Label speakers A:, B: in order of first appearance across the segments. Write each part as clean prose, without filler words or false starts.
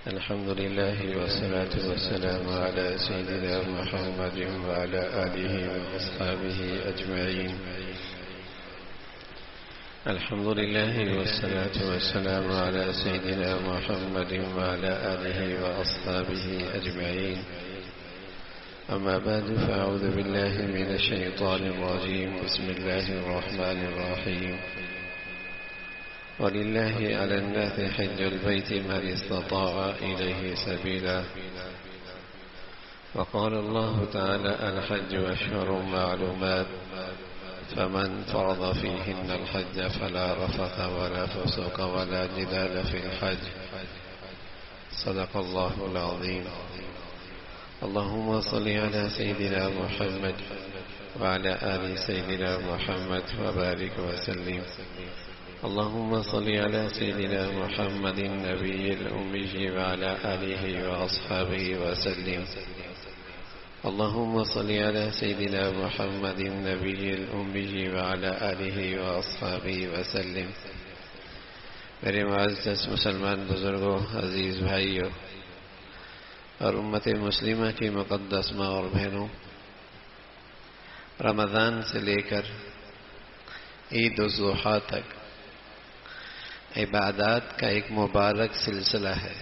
A: الحمد لله والصلاة والسلام على سيدنا محمد وعلى آله وأصحابه أجمعين. الحمد لله والصلاة والسلام على سيدنا محمد وعلى آله وأصحابه أجمعين. أما بعد فأعوذ بالله من الشيطان الرجيم. بسم الله الرحمن الرحيم. ولله على الناس حج البيت من استطاع إليه سبيلا. وقال الله تعالى: الحج أشهر معلومات فمن فرض فيهن الحج فلا رفث ولا فسوق ولا جدال في الحج. صدق الله العظيم. اللهم صل على سيدنا محمد وعلى آل سيدنا محمد وبارك وسلم. اللهم صل على سيدنا محمد النبي الأمي وعلى آله وأصحابه وسلم. اللهم صل على سيدنا محمد النبي الأمي وعلى آله وأصحابه وسلم. میرے معزز مسلمان بزرگوں، عزیز بھائیوں اور امت مسلمہ کی مقدس ماں اور بہنوں، رمضان سے لے کر عید الاضحیٰ تک عبادات کا ایک مبارک سلسلہ ہے.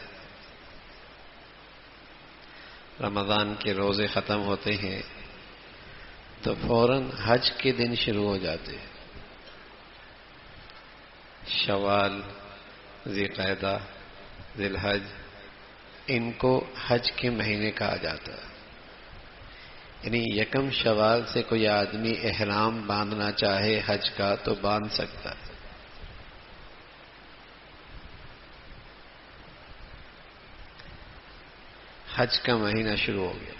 A: رمضان کے روزے ختم ہوتے ہیں تو فوراً حج کے دن شروع ہو جاتے ہیں. شوال، ذی القعدہ، ذی الحج، ان کو حج کے مہینے کہا جاتا ہے. یعنی یکم شوال سے کوئی آدمی احرام باندھنا چاہے حج کا تو باندھ سکتا ہے. حج کا مہینہ شروع ہو گیا.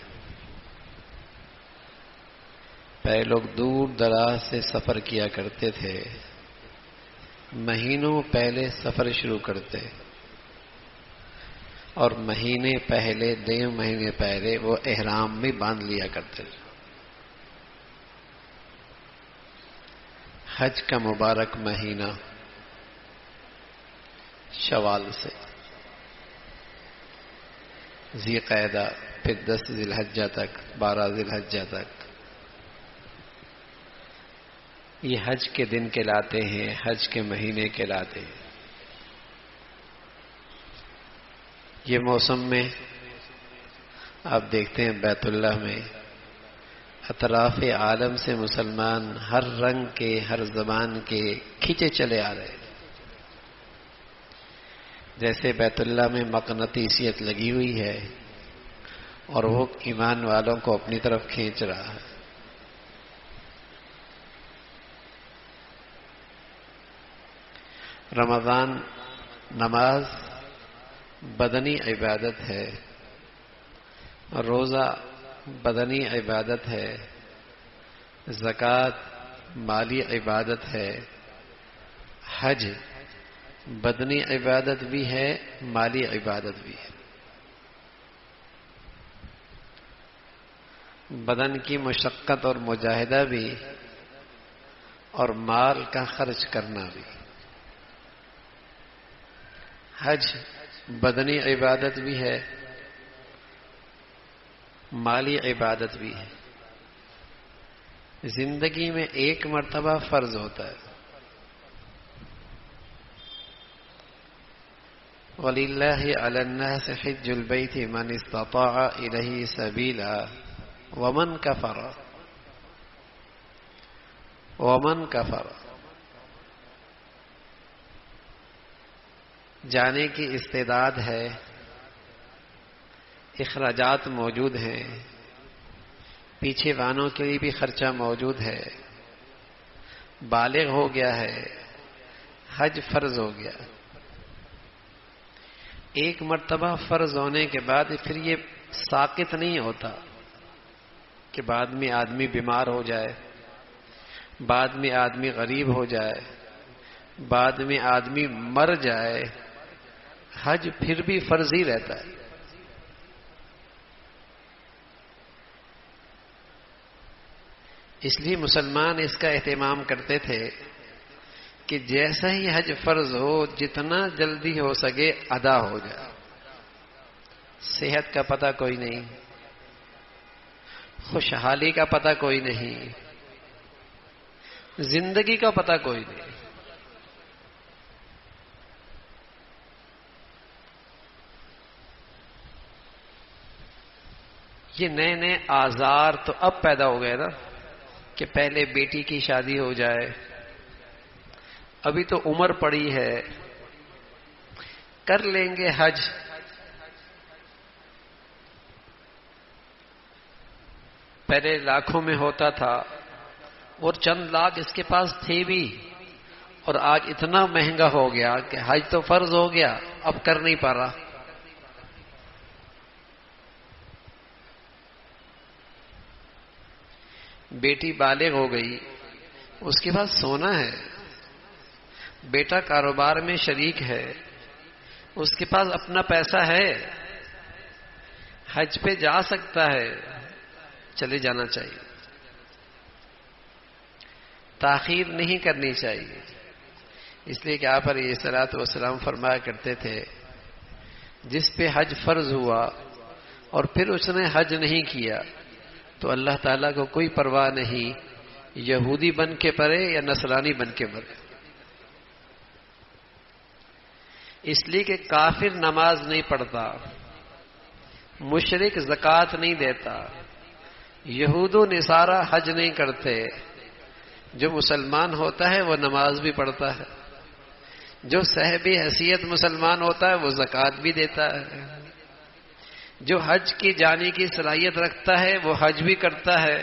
A: پہلے لوگ دور دراز سے سفر کیا کرتے تھے، مہینوں پہلے سفر شروع کرتے اور مہینے پہلے، 2 مہینے پہلے وہ احرام بھی باندھ لیا کرتے تھے. حج کا مبارک مہینہ شوال سے، ذی القعدہ، پھر 10 ذی الحجہ تک، 12 ذی الحجہ تک، یہ حج کے دن کہلاتے ہیں، حج کے مہینے کہلاتے ہیں. یہ موسم میں آپ دیکھتے ہیں بیت اللہ میں اطراف عالم سے مسلمان ہر رنگ کے، ہر زبان کے کھینچے چلے آ رہے ہیں. جیسے بیت اللہ میں مقناطیسیت لگی ہوئی ہے اور وہ ایمان والوں کو اپنی طرف کھینچ رہا ہے. رمضان نماز بدنی عبادت ہے، روزہ بدنی عبادت ہے، زکوٰۃ مالی عبادت ہے، حج بدنی عبادت بھی ہے، مالی عبادت بھی ہے. بدن کی مشقت اور مجاہدہ بھی اور مال کا خرچ کرنا بھی. حج بدنی عبادت بھی ہے، مالی عبادت بھی ہے. زندگی میں ایک مرتبہ فرض ہوتا ہے. وَلِلَّهِ عَلَى النَّاسِ حِجُّ الْبَيْتِ مَنِ اسْتَطَاعَ إِلَيْهِ سَبِيلًا وَمَنْ كَفَرَ. جانے کی استعداد ہے، اخراجات موجود ہیں، پیچھے وانوں کے لیے بھی خرچہ موجود ہے، بالغ ہو گیا ہے، حج فرض ہو گیا. ایک مرتبہ فرض ہونے کے بعد پھر یہ ساقط نہیں ہوتا کہ بعد میں آدمی بیمار ہو جائے، بعد میں آدمی غریب ہو جائے، بعد میں آدمی مر جائے. حج پھر بھی فرض ہی رہتا ہے. اس لیے مسلمان اس کا اہتمام کرتے تھے کہ جیسا ہی حج فرض ہو جتنا جلدی ہو سکے ادا ہو جائے. صحت کا پتہ کوئی نہیں، خوشحالی کا پتہ کوئی نہیں، زندگی کا پتہ کوئی نہیں۔ یہ نئے نئے آزار تو اب پیدا ہو گئے نا، کہ پہلے بیٹی کی شادی ہو جائے، ابھی تو عمر پڑی ہے، کر لیں گے حج، پہلے لاکھوں میں ہوتا تھا اور چند لاکھ اس کے پاس تھے بھی، اور آج اتنا مہنگا ہو گیا کہ حج تو فرض ہو گیا، اب کر نہیں پا رہا۔ بیٹی بالغ ہو گئی، اس کے پاس سونا ہے، بیٹا کاروبار میں شریک ہے، اس کے پاس اپنا پیسہ ہے، حج پہ جا سکتا ہے، چلے جانا چاہیے، تاخیر نہیں کرنی چاہیے۔ اس لیے کہ آپ علیہ الصلوۃ والسلام فرمایا کرتے تھے، جس پہ حج فرض ہوا اور پھر اس نے حج نہیں کیا تو اللہ تعالیٰ کو کوئی پرواہ نہیں، یہودی بن کے مرے یا نصرانی بن کے مرے۔ اس لیے کہ کافر نماز نہیں پڑھتا، مشرک زکوٰۃ نہیں دیتا، یہود و نصارہ حج نہیں کرتے، جو مسلمان ہوتا ہے وہ نماز بھی پڑھتا ہے، جو صاحب حیثیت مسلمان ہوتا ہے وہ زکوٰۃ بھی دیتا ہے، جو حج کی جانے کی صلاحیت رکھتا ہے وہ حج بھی کرتا ہے۔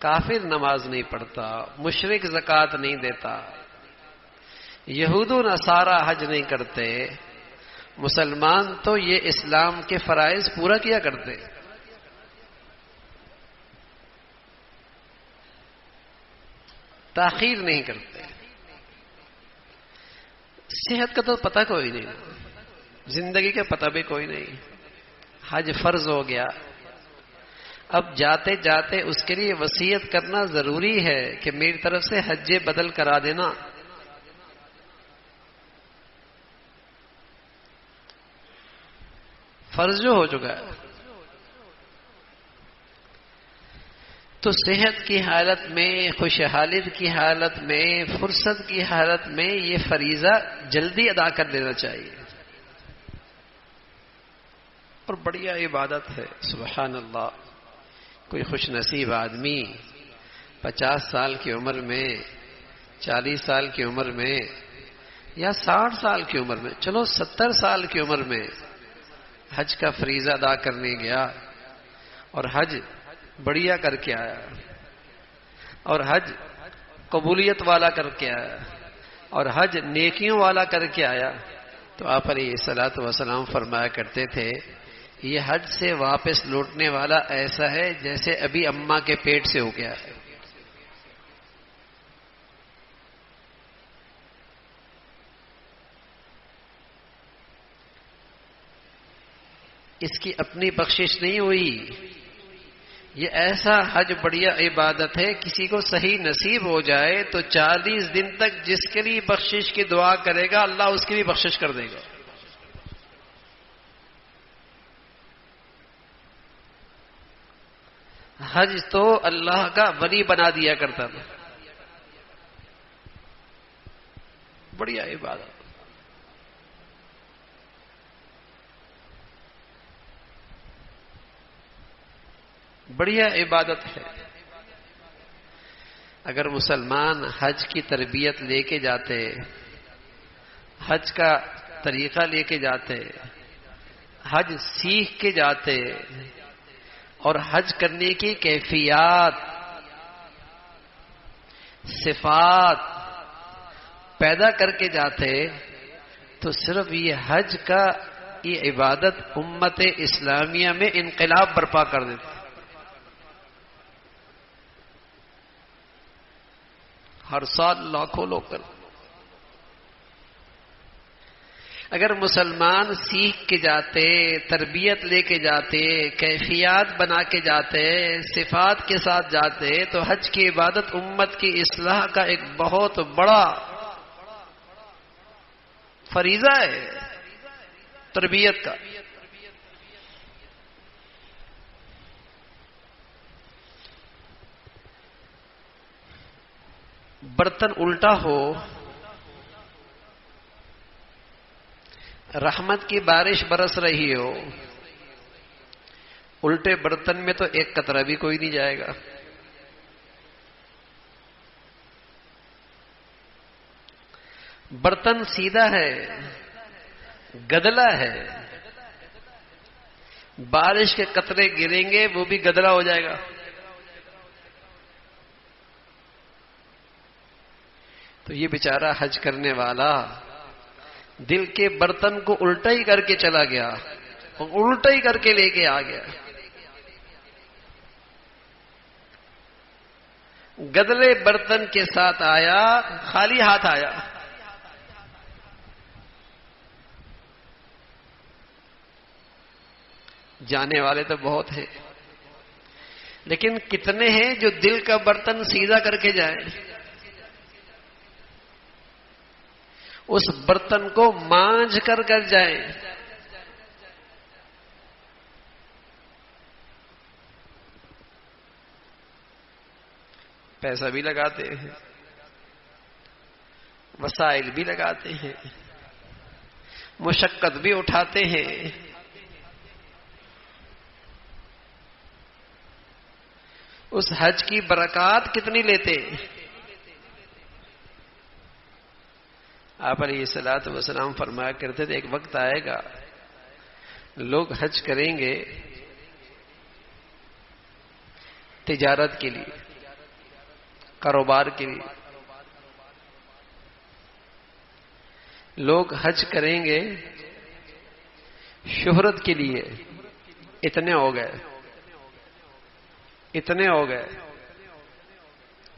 A: کافر نماز نہیں پڑھتا، مشرک زکوٰۃ نہیں دیتا، یہود و نصارہ حج نہیں کرتے، مسلمان تو یہ اسلام کے فرائض پورا کیا کرتے۔ تاخیر نہیں کرتے۔ صحت کا تو پتہ کوئی نہیں، زندگی کا پتہ بھی کوئی نہیں، حج فرض ہو گیا، اب جاتے جاتے اس کے لیے وصیت کرنا ضروری ہے کہ میری طرف سے حج بدل کرا دینا۔ فرض جو ہو چکا ہے، تو صحت کی حالت میں، خوشحالی کی حالت میں، فرصت کی حالت میں یہ فریضہ جلدی ادا کر دینا چاہیے، اور بڑھیا عبادت ہے۔ سبحان اللہ، کوئی خوش نصیب آدمی 50 سال کی عمر میں، 40 سال کی عمر میں، یا 60 سال کی عمر میں، چلو 70 سال کی عمر میں حج کا فریضہ ادا کرنے گیا اور حج بڑھیا کر کے آیا، اور حج قبولیت والا کر کے آیا، اور حج نیکیوں والا کر کے آیا، تو آپ علیہ الصلوۃ والسلام فرمایا کرتے تھے، یہ حج سے واپس لوٹنے والا ایسا ہے جیسے ابھی اماں کے پیٹ سے ہو گیا ہے۔ اس کی اپنی بخشش نہیں ہوئی، یہ ایسا حج بڑھیا عبادت ہے، کسی کو صحیح نصیب ہو جائے تو 40 دن تک جس کے لیے بخشش کی دعا کرے گا اللہ اس کی بھی بخشش کر دے گا۔ حج تو اللہ کا ولی بنا دیا کرتا تھا، بڑھیا عبادت۔ بڑھیا عبادت ہے۔ اگر مسلمان حج کی تربیت لے کے جاتے، حج کا طریقہ لے کے جاتے، حج سیکھ کے جاتے، اور حج کرنے کی کیفیات، صفات پیدا کر کے جاتے، تو صرف یہ حج کا یہ عبادت امت اسلامیہ میں انقلاب برپا کر دیتی۔ ہر سال لاکھوں لوگ کرتے۔ اگر مسلمان سیکھ کے جاتے، تربیت لے کے جاتے، کیفیات بنا کے جاتے، صفات کے ساتھ جاتے، تو حج کی عبادت امت کی اصلاح کا ایک بہت بڑا فریضہ ہے۔ تربیت کا. برتن الٹا ہو، رحمت کی بارش برس رہی ہو، الٹے برتن میں تو ایک قطرہ بھی کوئی نہیں جائے گا. برتن سیدھا ہے، گدلا ہے، بارش کے قطرے گریں گے وہ بھی گدلا ہو جائے گا. تو یہ بیچارہ حج کرنے والا دل کے برتن کو الٹا ہی کر کے چلا گیا، الٹا ہی کر کے لے کے آ گیا. گدلے برتن کے ساتھ آیا، خالی ہاتھ آیا. جانے والے تو بہت ہیں، لیکن کتنے ہیں جو دل کا برتن سیدھا کر کے جائیں، اس برتن کو مانجھ کر جائیں. پیسہ بھی لگاتے ہیں، وسائل بھی لگاتے ہیں، مشقت بھی اٹھاتے ہیں، اس حج کی برکات کتنی لیتے. آپ علیہ الصلوۃ والسلام فرمایا کرتے تھے ایک وقت آئے گا لوگ حج کریں گے تجارت کے لیے، کاروبار کے لیے. لوگ حج کریں گے شہرت کے لیے. اتنے ہو گئے، اتنے ہو گئے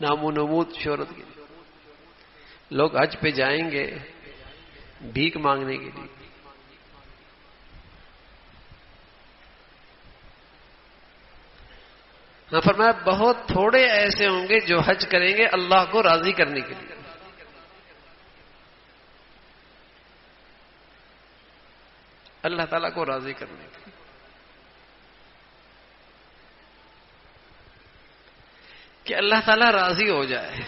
A: نام و نمود شہرت کے لیے. لوگ حج پہ جائیں گے بھیک مانگنے کے لیے. ہاں فرمایا بہت تھوڑے ایسے ہوں گے جو حج کریں گے اللہ کو راضی کرنے کے لیے. اللہ تعالیٰ کو راضی کرنے کے لیے. کہ اللہ تعالیٰ راضی ہو جائے.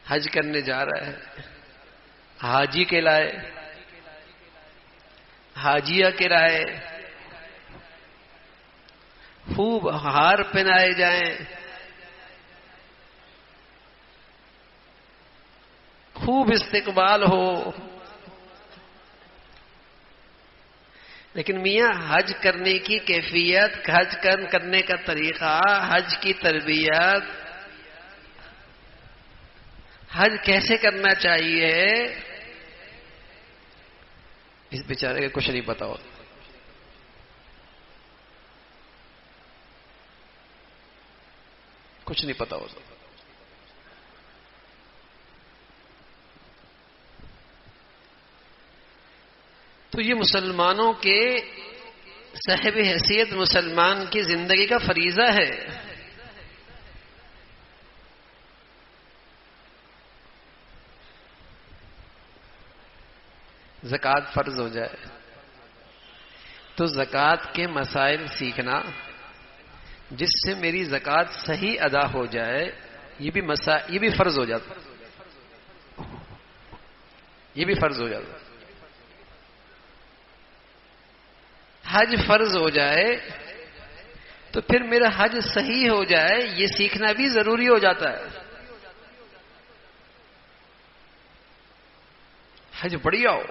A: حج کرنے جا رہا ہے حاجی کے لائے، حاجیہ کے لائے خوب ہار پہنائے جائیں، خوب استقبال ہو. لیکن میاں حج کرنے کی کیفیت، حج کرنے کا طریقہ، حج کی تربیت، حج کیسے کرنا چاہیے، اس بیچارے کو کچھ نہیں پتا ہوتا. کچھ نہیں پتا ہوتا. تو یہ مسلمانوں کے صاحب حیثیت مسلمان کی زندگی کا فریضہ ہے. زکوٰۃ فرض ہو جائے تو زکوٰۃ کے مسائل سیکھنا، جس سے میری زکوٰۃ صحیح ادا ہو جائے، یہ بھی فرض ہو جاتا. یہ بھی فرض ہو جاتا. حج فرض ہو جائے تو پھر میرا حج صحیح ہو جائے، یہ سیکھنا بھی ضروری ہو جاتا ہے. حج بڑھیا ہو.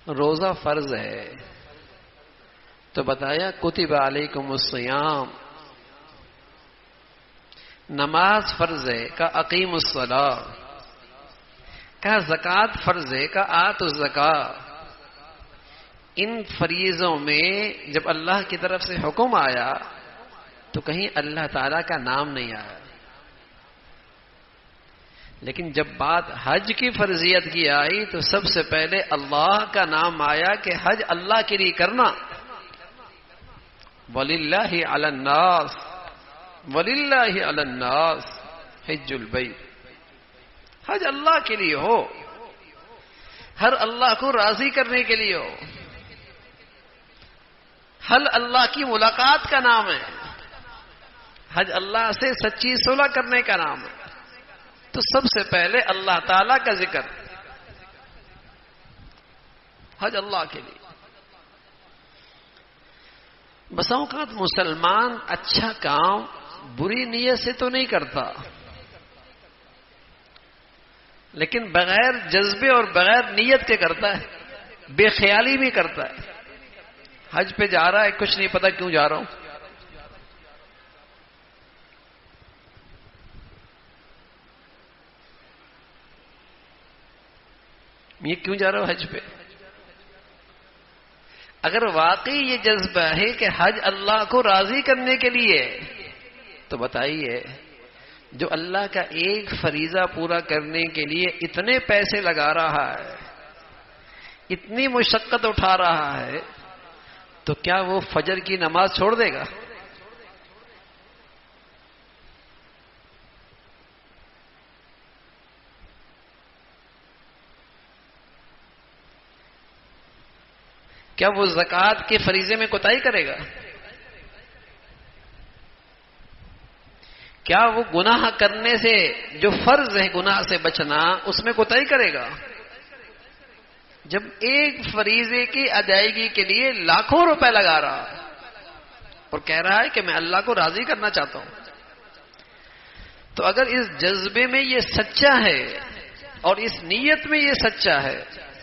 A: روزہ فرض ہے تو بتایا کتب علیکم الصیام. نماز فرض ہے کا اقیم الصلاۃ. کہا زکوٰۃ فرض ہے کا آتوا الزکاۃ. ان فریضوں میں جب اللہ کی طرف سے حکم آیا تو کہیں اللہ تعالی کا نام نہیں آیا. لیکن جب بات حج کی فرضیت کی آئی تو سب سے پہلے اللہ کا نام آیا کہ حج اللہ کے لیے کرنا. وَلِلَّهِ عَلَى النَّاسِ وَلِلَّهِ عَلَى النَّاسِ حِجُّ الْبَيْتِ. حج اللہ کے لیے ہو، ہر اللہ کو راضی کرنے کے لیے ہو. حج اللہ کی ملاقات کا نام ہے، حج اللہ سے سچی صلح کرنے کا نام ہے. تو سب سے پہلے اللہ تعالی کا ذکر، حج اللہ کے لیے. بسا اوقات مسلمان اچھا کام بری نیت سے تو نہیں کرتا، لیکن بغیر جذبے اور بغیر نیت کے کرتا ہے، بے خیالی بھی کرتا ہے. حج پہ جا رہا ہے، کچھ نہیں پتا کیوں جا رہا ہوں. یہ کیوں جا رہا ہوں حج پہ؟ اگر واقعی یہ جذبہ ہے کہ حج اللہ کو راضی کرنے کے لیے، تو بتائیے جو اللہ کا ایک فریضہ پورا کرنے کے لیے اتنے پیسے لگا رہا ہے، اتنی مشقت اٹھا رہا ہے، تو کیا وہ فجر کی نماز چھوڑ دے گا؟ کیا وہ زکوٰۃ کے فریضے میں کوتاہی کرے گا؟ کیا وہ گناہ کرنے سے، جو فرض ہے گناہ سے بچنا، اس میں کوتاہی کرے گا؟ جب ایک فریضے کی ادائیگی کے لیے لاکھوں روپے لگا رہا ہے اور کہہ رہا ہے کہ میں اللہ کو راضی کرنا چاہتا ہوں، تو اگر اس جذبے میں یہ سچا ہے اور اس نیت میں یہ سچا ہے،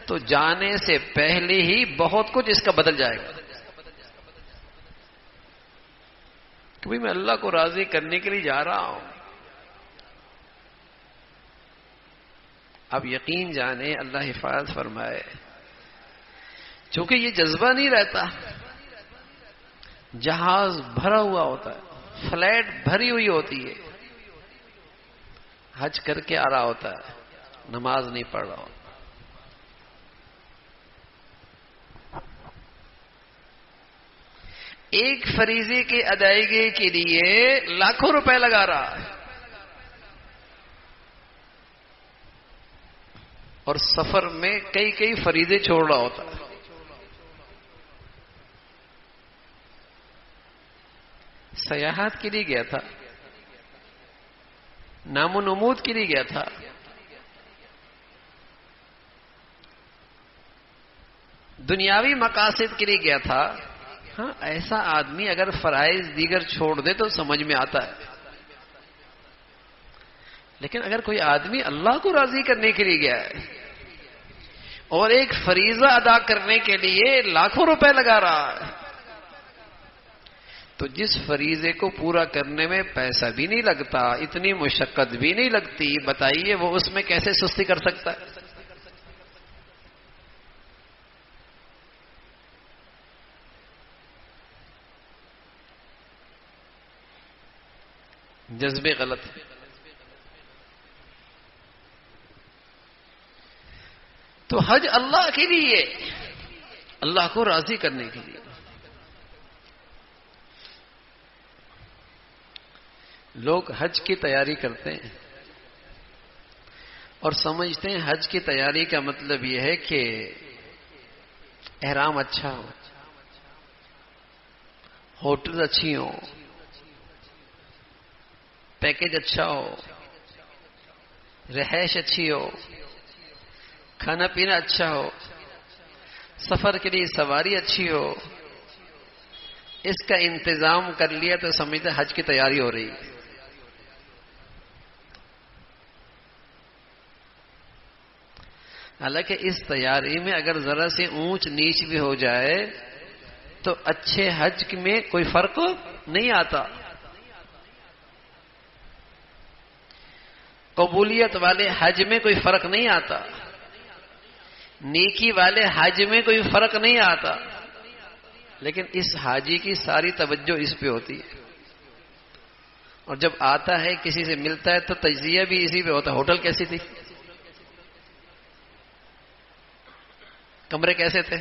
A: تو جانے سے پہلے ہی بہت کچھ اس کا بدل جائے گا. کہ میں اللہ کو راضی کرنے کے لیے جا رہا ہوں. اب یقین جانے، اللہ حفاظت فرمائے، چونکہ یہ جذبہ نہیں رہتا، جہاز بھرا ہوا ہوتا ہے، فلائٹ بھری ہوئی ہوتی ہے، حج کر کے آ رہا ہوتا ہے، نماز نہیں پڑھ رہا ہوتا. ایک فریضے کی ادائیگی کے لیے لاکھوں روپے لگا رہا ہے، اور سفر میں کئی کئی فریضے چھوڑ رہا ہوتا ہے. سیاحت کے لیے گیا تھا، نام و نمود کے لیے گیا تھا، دنیاوی مقاصد کے لیے گیا تھا. ہاں، ایسا آدمی اگر فرائض دیگر چھوڑ دے تو سمجھ میں آتا ہے. لیکن اگر کوئی آدمی اللہ کو راضی کرنے کے لیے گیا ہے اور ایک فریضہ ادا کرنے کے لیے لاکھوں روپے لگا رہا ہے، تو جس فریضے کو پورا کرنے میں پیسہ بھی نہیں لگتا، اتنی مشقت بھی نہیں لگتی، بتائیے وہ اس میں کیسے سستی کر سکتا ہے؟ جذبے غلط ہے. تو حج اللہ کے لیے، اللہ کو راضی کرنے کے لیے. لوگ حج کی تیاری کرتے ہیں اور سمجھتے ہیں حج کی تیاری کا مطلب یہ ہے کہ احرام اچھا ہو، ہوٹل اچھی ہو، پیکج اچھا ہو، رہائش اچھی ہو، کھانا پینا اچھا ہو، سفر کے لیے سواری اچھی ہو. اس کا انتظام کر لیا تو سمجھتے حج کی تیاری ہو رہی. حالانکہ اس تیاری میں اگر ذرا سے اونچ نیچ بھی ہو جائے تو اچھے حج میں کوئی فرق نہیں آتا. قبولیت والے حج میں کوئی فرق نہیں آتا، نیکی والے حج میں کوئی فرق نہیں آتا. لیکن اس حاجی کی ساری توجہ اس پہ ہوتی ہے اور جب آتا ہے کسی سے ملتا ہے تو تجزیہ بھی اسی پہ ہوتا ہے، ہوٹل کیسی تھی، کمرے کیسے تھے،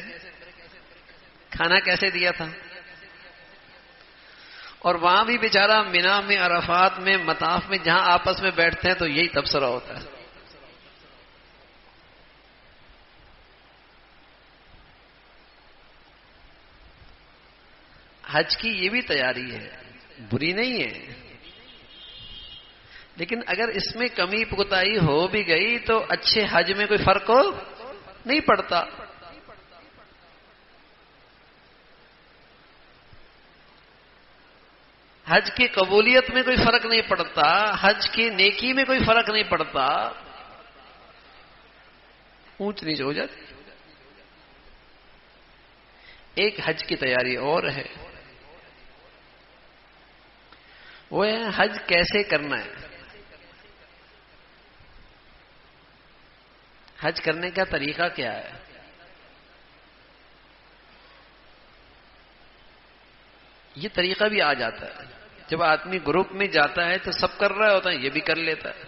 A: کھانا کیسے دیا تھا. اور وہاں بھی بیچارہ مینا میں، عرفات میں، مطاف میں جہاں آپس میں بیٹھتے ہیں تو یہی تبصرہ ہوتا ہے. حج کی یہ بھی تیاری ہے، بری نہیں ہے، لیکن اگر اس میں کمی پختائی ہو بھی گئی تو اچھے حج میں کوئی فرق ہو نہیں پڑتا. حج کی قبولیت میں کوئی فرق نہیں پڑتا، حج کی نیکی میں کوئی فرق نہیں پڑتا، اونچ نیچ ہو جاتی. ایک حج کی تیاری اور ہے، وہ ہے حج کیسے کرنا ہے. حج کرنے کا طریقہ کیا ہے؟ یہ طریقہ بھی آ جاتا ہے. جب آدمی گروپ میں جاتا ہے تو سب کر رہا ہوتا ہے، یہ بھی کر لیتا ہے.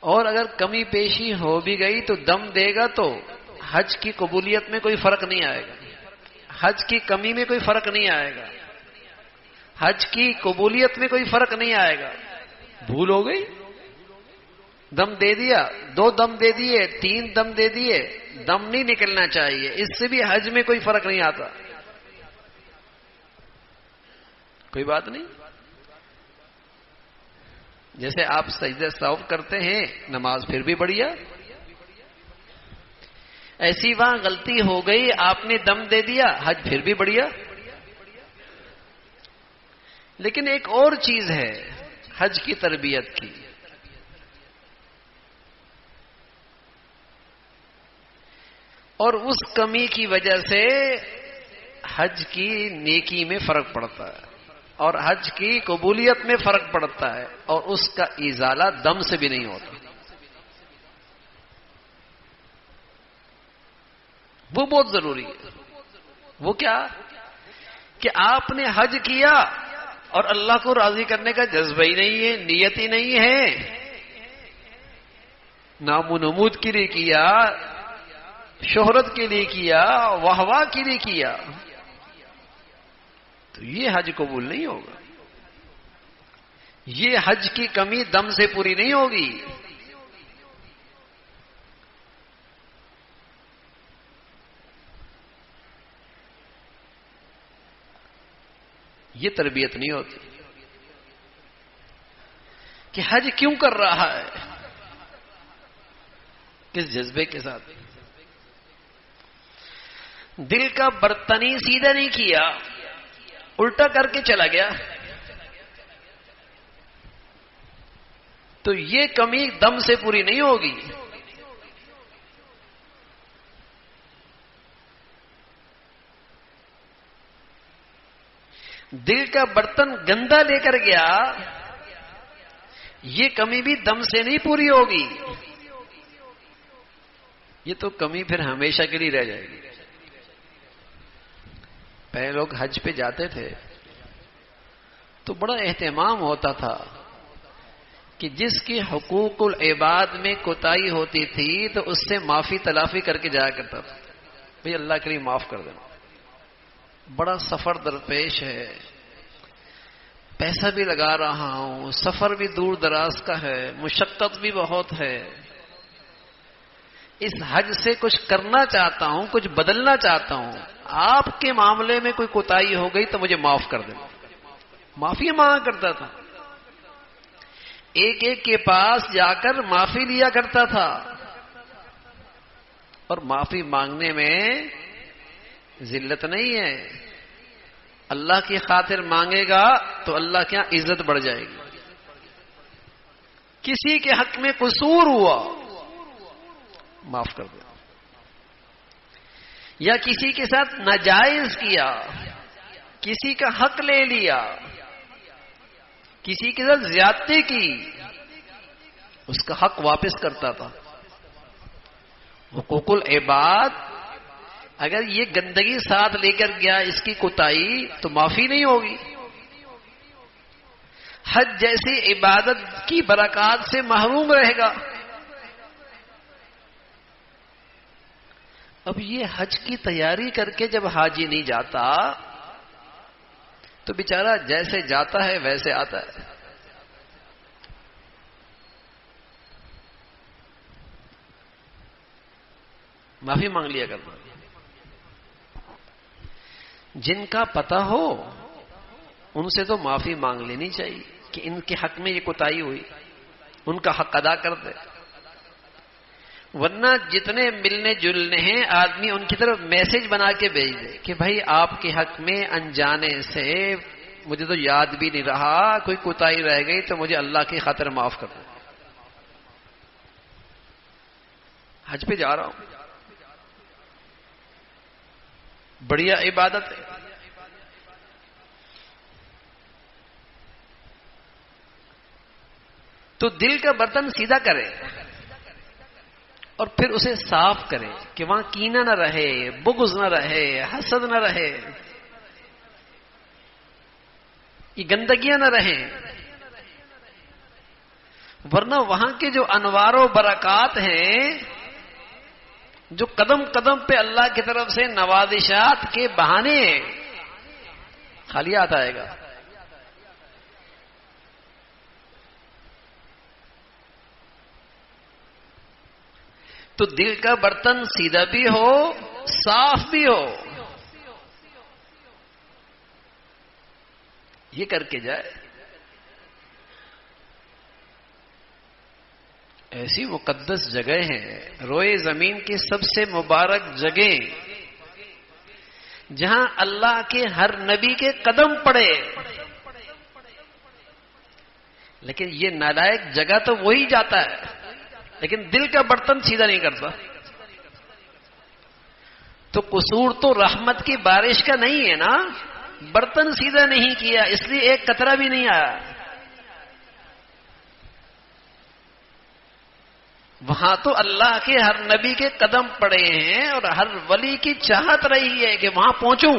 A: اور اگر کمی پیشی ہو بھی گئی تو دم دے گا تو حج کی قبولیت میں کوئی فرق نہیں آئے گا، حج کی کمی میں کوئی فرق نہیں آئے گا، حج کی قبولیت میں کوئی فرق نہیں آئے گا. بھول ہو گئی، دم دے دیا، 2 دم دے دیے، 3 دم دے دیے، دم نہیں نکلنا چاہیے، اس سے بھی حج میں کوئی فرق نہیں آتا. کوئی بات نہیں. جیسے آپ سجدہ سہو کرتے ہیں، نماز پھر بھی بڑھیا. ایسی وہاں غلطی ہو گئی، آپ نے دم دے دیا، حج پھر بھی بڑھیا. لیکن ایک اور چیز ہے حج کی تربیت کی، اور اس کمی کی وجہ سے حج کی نیکی میں فرق پڑتا ہے اور حج کی قبولیت میں فرق پڑتا ہے، اور اس کا ازالہ دم سے بھی نہیں ہوتا. وہ بہت ضروری ہے. وہ کیا کہ آپ نے حج کیا اور اللہ کو راضی کرنے کا جذبہ ہی نہیں ہے، نیت ہی نہیں ہے، نام و نمود کے لیے کیا، شہرت کے لیے کیا، واہ واہ کے لیے کیا، تو یہ حج قبول نہیں ہوگا. یہ حج کی کمی دم سے پوری نہیں ہوگی. یہ تربیت نہیں ہوتی کہ حج کیوں کر رہا ہے، کس جذبے کے ساتھ. دل کا برتن ہی سیدھا نہیں کیا، الٹا کر کے چلا گیا، تو یہ کمی دم سے پوری نہیں ہوگی. دل کا برتن گندا لے کر گیا، یہ کمی بھی دم سے نہیں پوری ہوگی، یہ تو کمی پھر ہمیشہ کے لیے رہ جائے گی. پہلے لوگ حج پہ جاتے تھے تو بڑا اہتمام ہوتا تھا کہ جس کی حقوق العباد میں کوتاہی ہوتی تھی تو اس سے معافی تلافی کر کے جایا کرتا تھا، بھئی اللہ کے لیے معاف کر دینا، بڑا سفر درپیش ہے، پیسہ بھی لگا رہا ہوں، سفر بھی دور دراز کا ہے، مشقت بھی بہت ہے، اس حج سے کچھ کرنا چاہتا ہوں، کچھ بدلنا چاہتا ہوں، آپ کے معاملے میں کوئی کوتاہی ہو گئی تو مجھے معاف کر دینا. معافی مانگا کرتا تھا، ایک ایک کے پاس جا کر معافی لیا کرتا تھا، اور معافی مانگنے میں ذلت نہیں ہے. اللہ کی خاطر مانگے گا تو اللہ کی عزت بڑھ جائے گی. کسی کے حق میں قصور ہوا معاف کر دو، یا کسی کے ساتھ ناجائز کیا، کسی کا حق لے لیا، کسی کے ساتھ زیادتی کی، اس کا حق واپس کرتا تھا. حقوق العباد اگر یہ گندگی ساتھ لے کر گیا، اس کی کوتاہی، تو معافی نہیں ہوگی. حج جیسی عبادت کی برکات سے محروم رہے گا. اب یہ حج کی تیاری کر کے جب حاجی نہیں جاتا تو بیچارہ جیسے جاتا ہے ویسے آتا ہے. معافی مانگ لیا کرنا. جن کا پتہ ہو ان سے تو معافی مانگ لینی چاہیے کہ ان کے حق میں یہ کوتاہی ہوئی, ان کا حق ادا کر دے. ورنہ جتنے ملنے جلنے ہیں آدمی ان کی طرف میسج بنا کے بھیج دے کہ بھائی آپ کے حق میں انجانے سے مجھے تو یاد بھی نہیں رہا, کوئی کوتاہی رہ گئی تو مجھے اللہ کی خاطر معاف کر دو. حج پہ جا رہا ہوں, بڑھیا عبادت ہے. تو دل کا برتن سیدھا کرے اور پھر اسے صاف کرے کہ وہاں کینہ نہ رہے, بغض نہ رہے, حسد نہ رہے, یہ گندگیاں نہ رہیں. ورنہ وہاں کے جو انوار و برکات ہیں, جو قدم قدم پہ اللہ کی طرف سے نوازشات کے بہانے خالی ہاتھ آئے گا. تو دل کا برتن سیدھا بھی ہو, صاف بھی ہو, یہ کر کے جائے. ایسی مقدس جگہ ہیں, روئے زمین کی سب سے مبارک جگہ جہاں اللہ کے ہر نبی کے قدم پڑے. لیکن یہ نالائق جگہ تو وہی جاتا ہے, لیکن دل کا برتن سیدھا نہیں کرتا. تو قصور تو رحمت کی بارش کا نہیں ہے نا, برتن سیدھا نہیں کیا اس لیے ایک قطرہ بھی نہیں آیا. وہاں تو اللہ کے ہر نبی کے قدم پڑے ہیں اور ہر ولی کی چاہت رہی ہے کہ وہاں پہنچوں.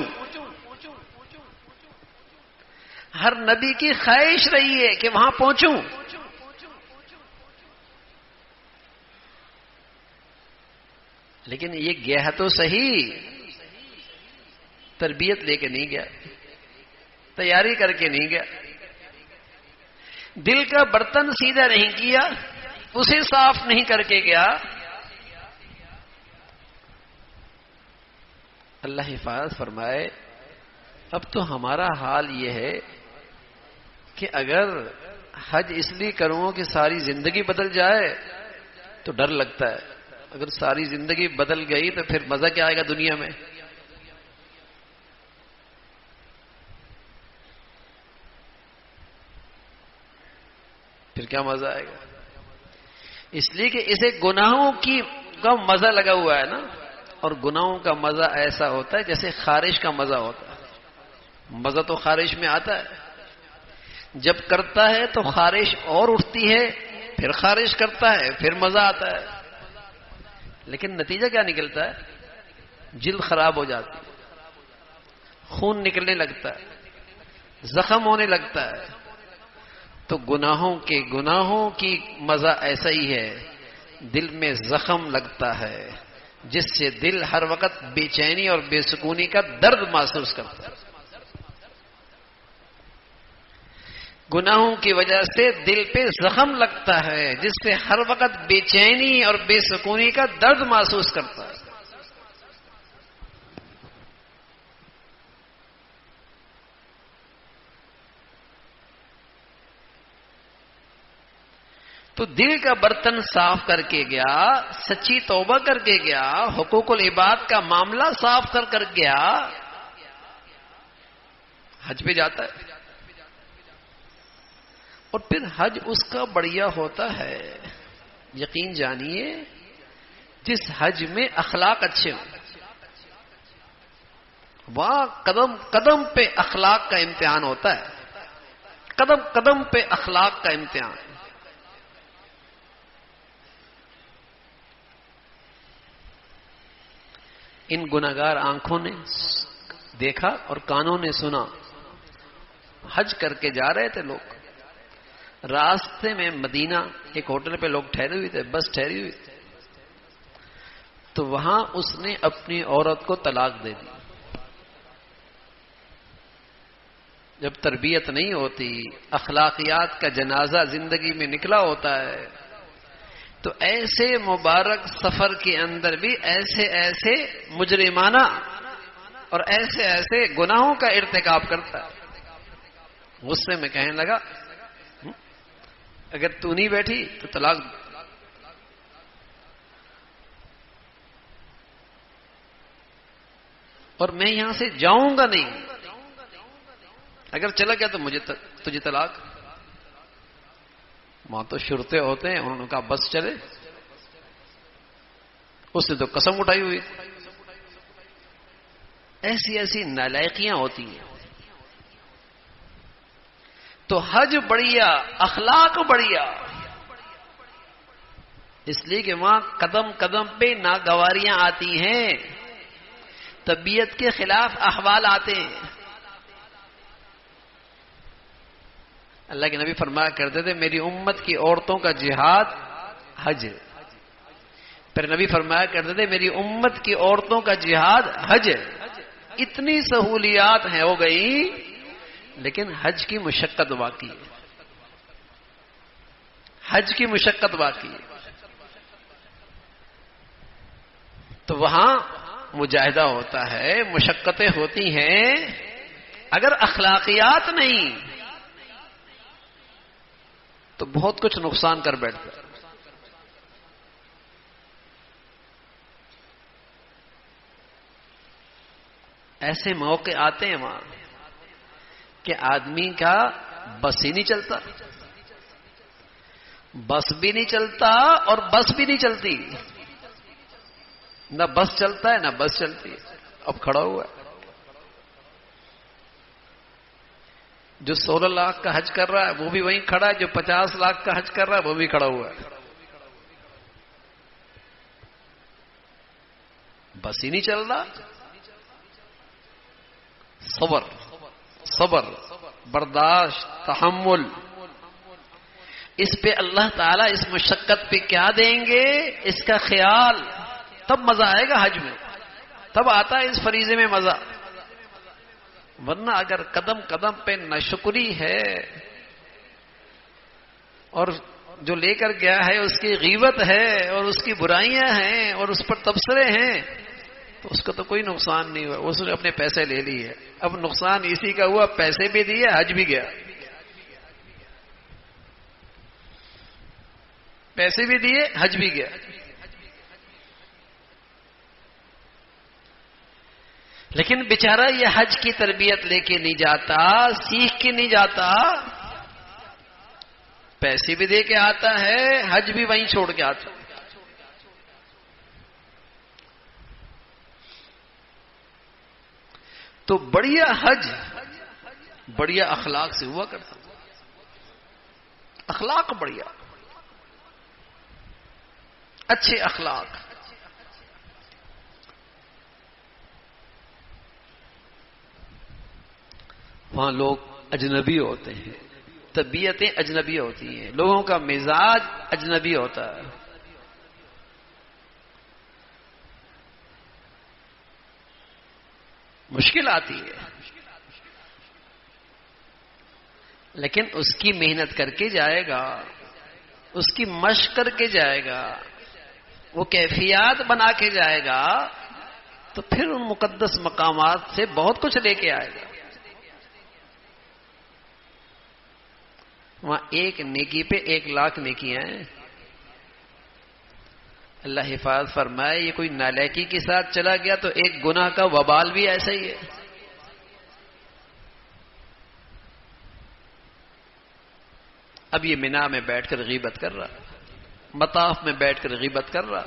A: ہر نبی کی خواہش رہی ہے کہ وہاں پہنچوں. لیکن یہ گیا تو صحیح, تربیت لے کے نہیں گیا, تیاری کر کے نہیں گیا, دل کا برتن سیدھا نہیں کیا, اسے صاف نہیں کر کے گیا. اللہ حفاظت فرمائے. اب تو ہمارا حال یہ ہے کہ اگر حج اس لیے کروں کہ ساری زندگی بدل جائے تو ڈر لگتا ہے. اگر ساری زندگی بدل گئی تو پھر مزہ کیا آئے گا دنیا میں. پھر کیا مزہ آئے گا. اس لیے کہ اسے گناہوں کا مزہ لگا ہوا ہے نا, اور گناہوں کا مزہ ایسا ہوتا ہے جیسے خارش کا مزہ ہوتا ہے. مزہ تو خارش میں آتا ہے, جب کرتا ہے تو خارش اور اٹھتی ہے, پھر خارش کرتا ہے, پھر مزہ آتا ہے. لیکن نتیجہ کیا نکلتا ہے, جلد خراب ہو جاتی ہے, خون نکلنے لگتا ہے, زخم ہونے لگتا ہے. تو گناہوں کی مزہ ایسا ہی ہے, دل میں زخم لگتا ہے جس سے دل ہر وقت بے چینی اور بے سکونی کا درد محسوس کرتا ہے. گناہوں کی وجہ سے دل پہ زخم لگتا ہے جس سے ہر وقت بے چینی اور بے سکونی کا درد محسوس کرتا ہے. تو دل کا برتن صاف کر کے گیا, سچی توبہ کر کے گیا, حقوق العباد کا معاملہ صاف کر گیا, حج پہ جاتا ہے. اور پھر حج اس کا بڑھیا ہوتا ہے. یقین جانیے جس حج میں اخلاق اچھے ہوں, وہاں قدم قدم پہ اخلاق کا امتحان ہوتا ہے. قدم قدم پہ اخلاق کا امتحان. ان گناہگار آنکھوں نے دیکھا اور کانوں نے سنا, حج کر کے جا رہے تھے لوگ, راستے میں مدینہ ایک ہوٹل پہ لوگ ٹھہرے ہوئے تھے، بس ٹھہری ہوئی تھی، تو وہاں اس نے اپنی عورت کو طلاق دے دی۔ جب تربیت نہیں ہوتی، اخلاقیات کا جنازہ زندگی میں نکلا ہوتا ہے، تو ایسے مبارک سفر کے اندر بھی ایسے ایسے مجرمانہ اور ایسے ایسے گناہوں کا ارتکاب کرتا ہے۔ غصے میں کہنے لگا اگر تو نہیں بیٹھی تو طلاق دو۔ اور میں یہاں سے جاؤں گا نہیں، اگر چلا گیا تو تجھے طلاق۔ وہاں تو شرطے ہوتے ہیں، انہوں نے کہا بس چلے۔ اس نے تو قسم اٹھائی ہوئی۔ ایسی ایسی نالائقیاں ہوتی ہیں۔ تو حج بڑھیا، اخلاق بڑھیا، اس لیے کہ وہاں قدم قدم پہ ناگواریاں آتی ہیں، طبیعت کے خلاف احوال آتے ہیں۔ اللہ کے نبی فرمایا کرتے تھے میری امت کی عورتوں کا جہاد حج، پھر نبی فرمایا کرتے تھے میری امت کی عورتوں کا جہاد حج۔ اتنی سہولیات ہیں ہو گئی، لیکن حج کی مشقت باقی ہے، حج کی مشقت باقی ہے۔ تو وہاں مجاہدہ ہوتا ہے، مشقتیں ہوتی ہیں۔ اگر اخلاقیات نہیں تو بہت کچھ نقصان کر بیٹھتا ہے۔ ایسے موقع آتے ہیں وہاں کہ آدمی کا بس ہی نہیں چلتا، بس بھی نہیں چلتا اور بس بھی نہیں چلتی، نہ بس چلتا ہے نہ بس چلتی ہے۔ اب کھڑا ہوا ہے، جو 16 لاکھ کا حج کر رہا ہے وہ بھی وہیں کھڑا ہے، جو 50 لاکھ کا حج کر رہا ہے وہ بھی کھڑا ہوا ہے، بس ہی نہیں چل رہا۔ صبر، صبر، برداشت، تحمل، اس پہ اللہ تعالیٰ اس مشقت پہ کیا دیں گے، اس کا خیال، تب مزہ آئے گا حج میں، تب آتا ہے اس فریضے میں مزہ۔ ورنہ اگر قدم قدم پہ ناشکری ہے اور جو لے کر گیا ہے اس کی غیبت ہے اور اس کی برائیاں ہیں اور اس پر تبصرے ہیں، تو اس کا تو کوئی نقصان نہیں ہوا، اس نے اپنے پیسے لے لیے۔ اب نقصان اسی کا ہوا، پیسے بھی دیے، حج بھی گیا، پیسے بھی دیے، حج بھی گیا۔ لیکن بیچارہ یہ حج کی تربیت لے کے نہیں جاتا، سیکھ کے نہیں جاتا، پیسے بھی دے کے آتا ہے، حج بھی وہیں چھوڑ کے آتا۔ تو بڑھیا حج بڑھیا اخلاق سے ہوا کرتا، اخلاق بڑھیا، اچھے اخلاق۔ وہاں لوگ اجنبی ہوتے ہیں، طبیعتیں اجنبی ہوتی ہیں، لوگوں کا مزاج اجنبی ہوتا ہے۔ مشکل آتی ہے، لیکن اس کی محنت کر کے جائے گا، اس کی مشق کر کے جائے گا، وہ کیفیات بنا کے جائے گا، تو پھر ان مقدس مقامات سے بہت کچھ لے کے آئے گا۔ وہاں ایک نیکی پہ 1 لاکھ نیکیاں ہیں۔ اللہ حفاظت فرمائے، یہ کوئی نالائکی کے ساتھ چلا گیا تو ایک گناہ کا وبال بھی ایسا ہی ہے۔ اب یہ منا میں بیٹھ کر غیبت کر رہا، مطاف میں بیٹھ کر غیبت کر رہا،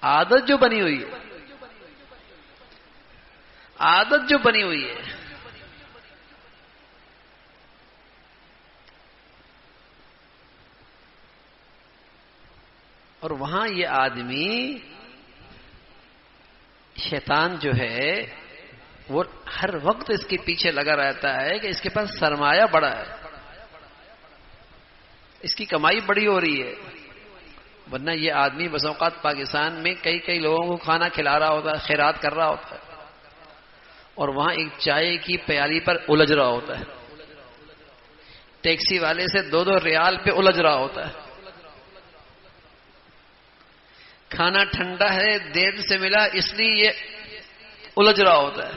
A: عادت جو بنی ہوئی ہے، عادت جو بنی ہوئی ہے۔ اور وہاں یہ آدمی، شیطان جو ہے وہ ہر وقت اس کے پیچھے لگا رہتا ہے کہ اس کے پاس سرمایہ بڑا ہے، اس کی کمائی بڑی ہو رہی ہے. ورنہ یہ آدمی بس اوقات پاکستان میں کئی لوگوں کو کھانا کھلا رہا ہوتا ہے، خیرات کر رہا ہوتا ہے، اور وہاں ایک چائے کی پیالی پر الجھ رہا ہوتا ہے، ٹیکسی والے سے 2 ریال پہ الجھ رہا ہوتا ہے. کھانا ٹھنڈا ہے، دیر سے ملا، اس لیے یہ الجھ رہا ہوتا ہے.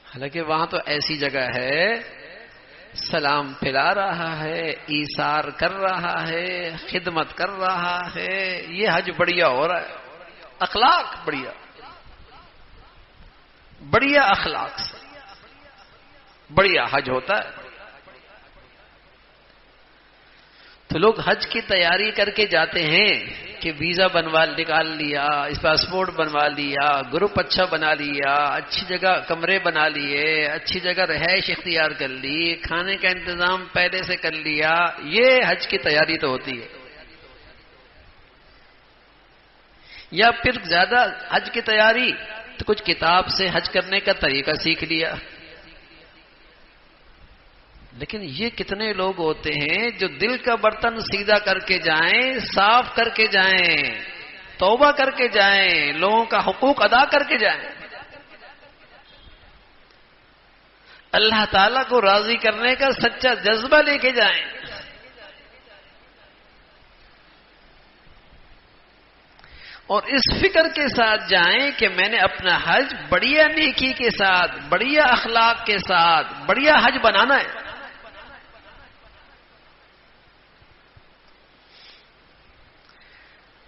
A: حالانکہ وہاں تو ایسی جگہ ہے، سلام پھیلا رہا ہے، ایثار کر رہا ہے، خدمت کر رہا ہے. یہ حج بڑھیا ہو رہا ہے، اخلاق بڑھیا اخلاق سے بڑھیا حج ہوتا ہے. تو لوگ حج کی تیاری کر کے جاتے ہیں کہ ویزا نکال لیا، اس پاسپورٹ بنوا لیا، گروپ اچھا بنا لیا، اچھی جگہ کمرے بنا لیے، اچھی جگہ رہائش اختیار کر لی، کھانے کا انتظام پہلے سے کر لیا. یہ حج کی تیاری تو ہوتی ہے. یا پھر زیادہ حج کی تیاری تو کچھ کتاب سے حج کرنے کا طریقہ سیکھ لیا. لیکن یہ کتنے لوگ ہوتے ہیں جو دل کا برتن سیدھا کر کے جائیں، صاف کر کے جائیں، توبہ کر کے جائیں، لوگوں کا حقوق ادا کر کے جائیں، اللہ تعالیٰ کو راضی کرنے کا سچا جذبہ لے کے جائیں. اور اس فکر کے ساتھ جائیں کہ میں نے اپنا حج بڑھیا نیکی کے ساتھ، بڑھیا اخلاق کے ساتھ، بڑھیا حج بنانا ہے.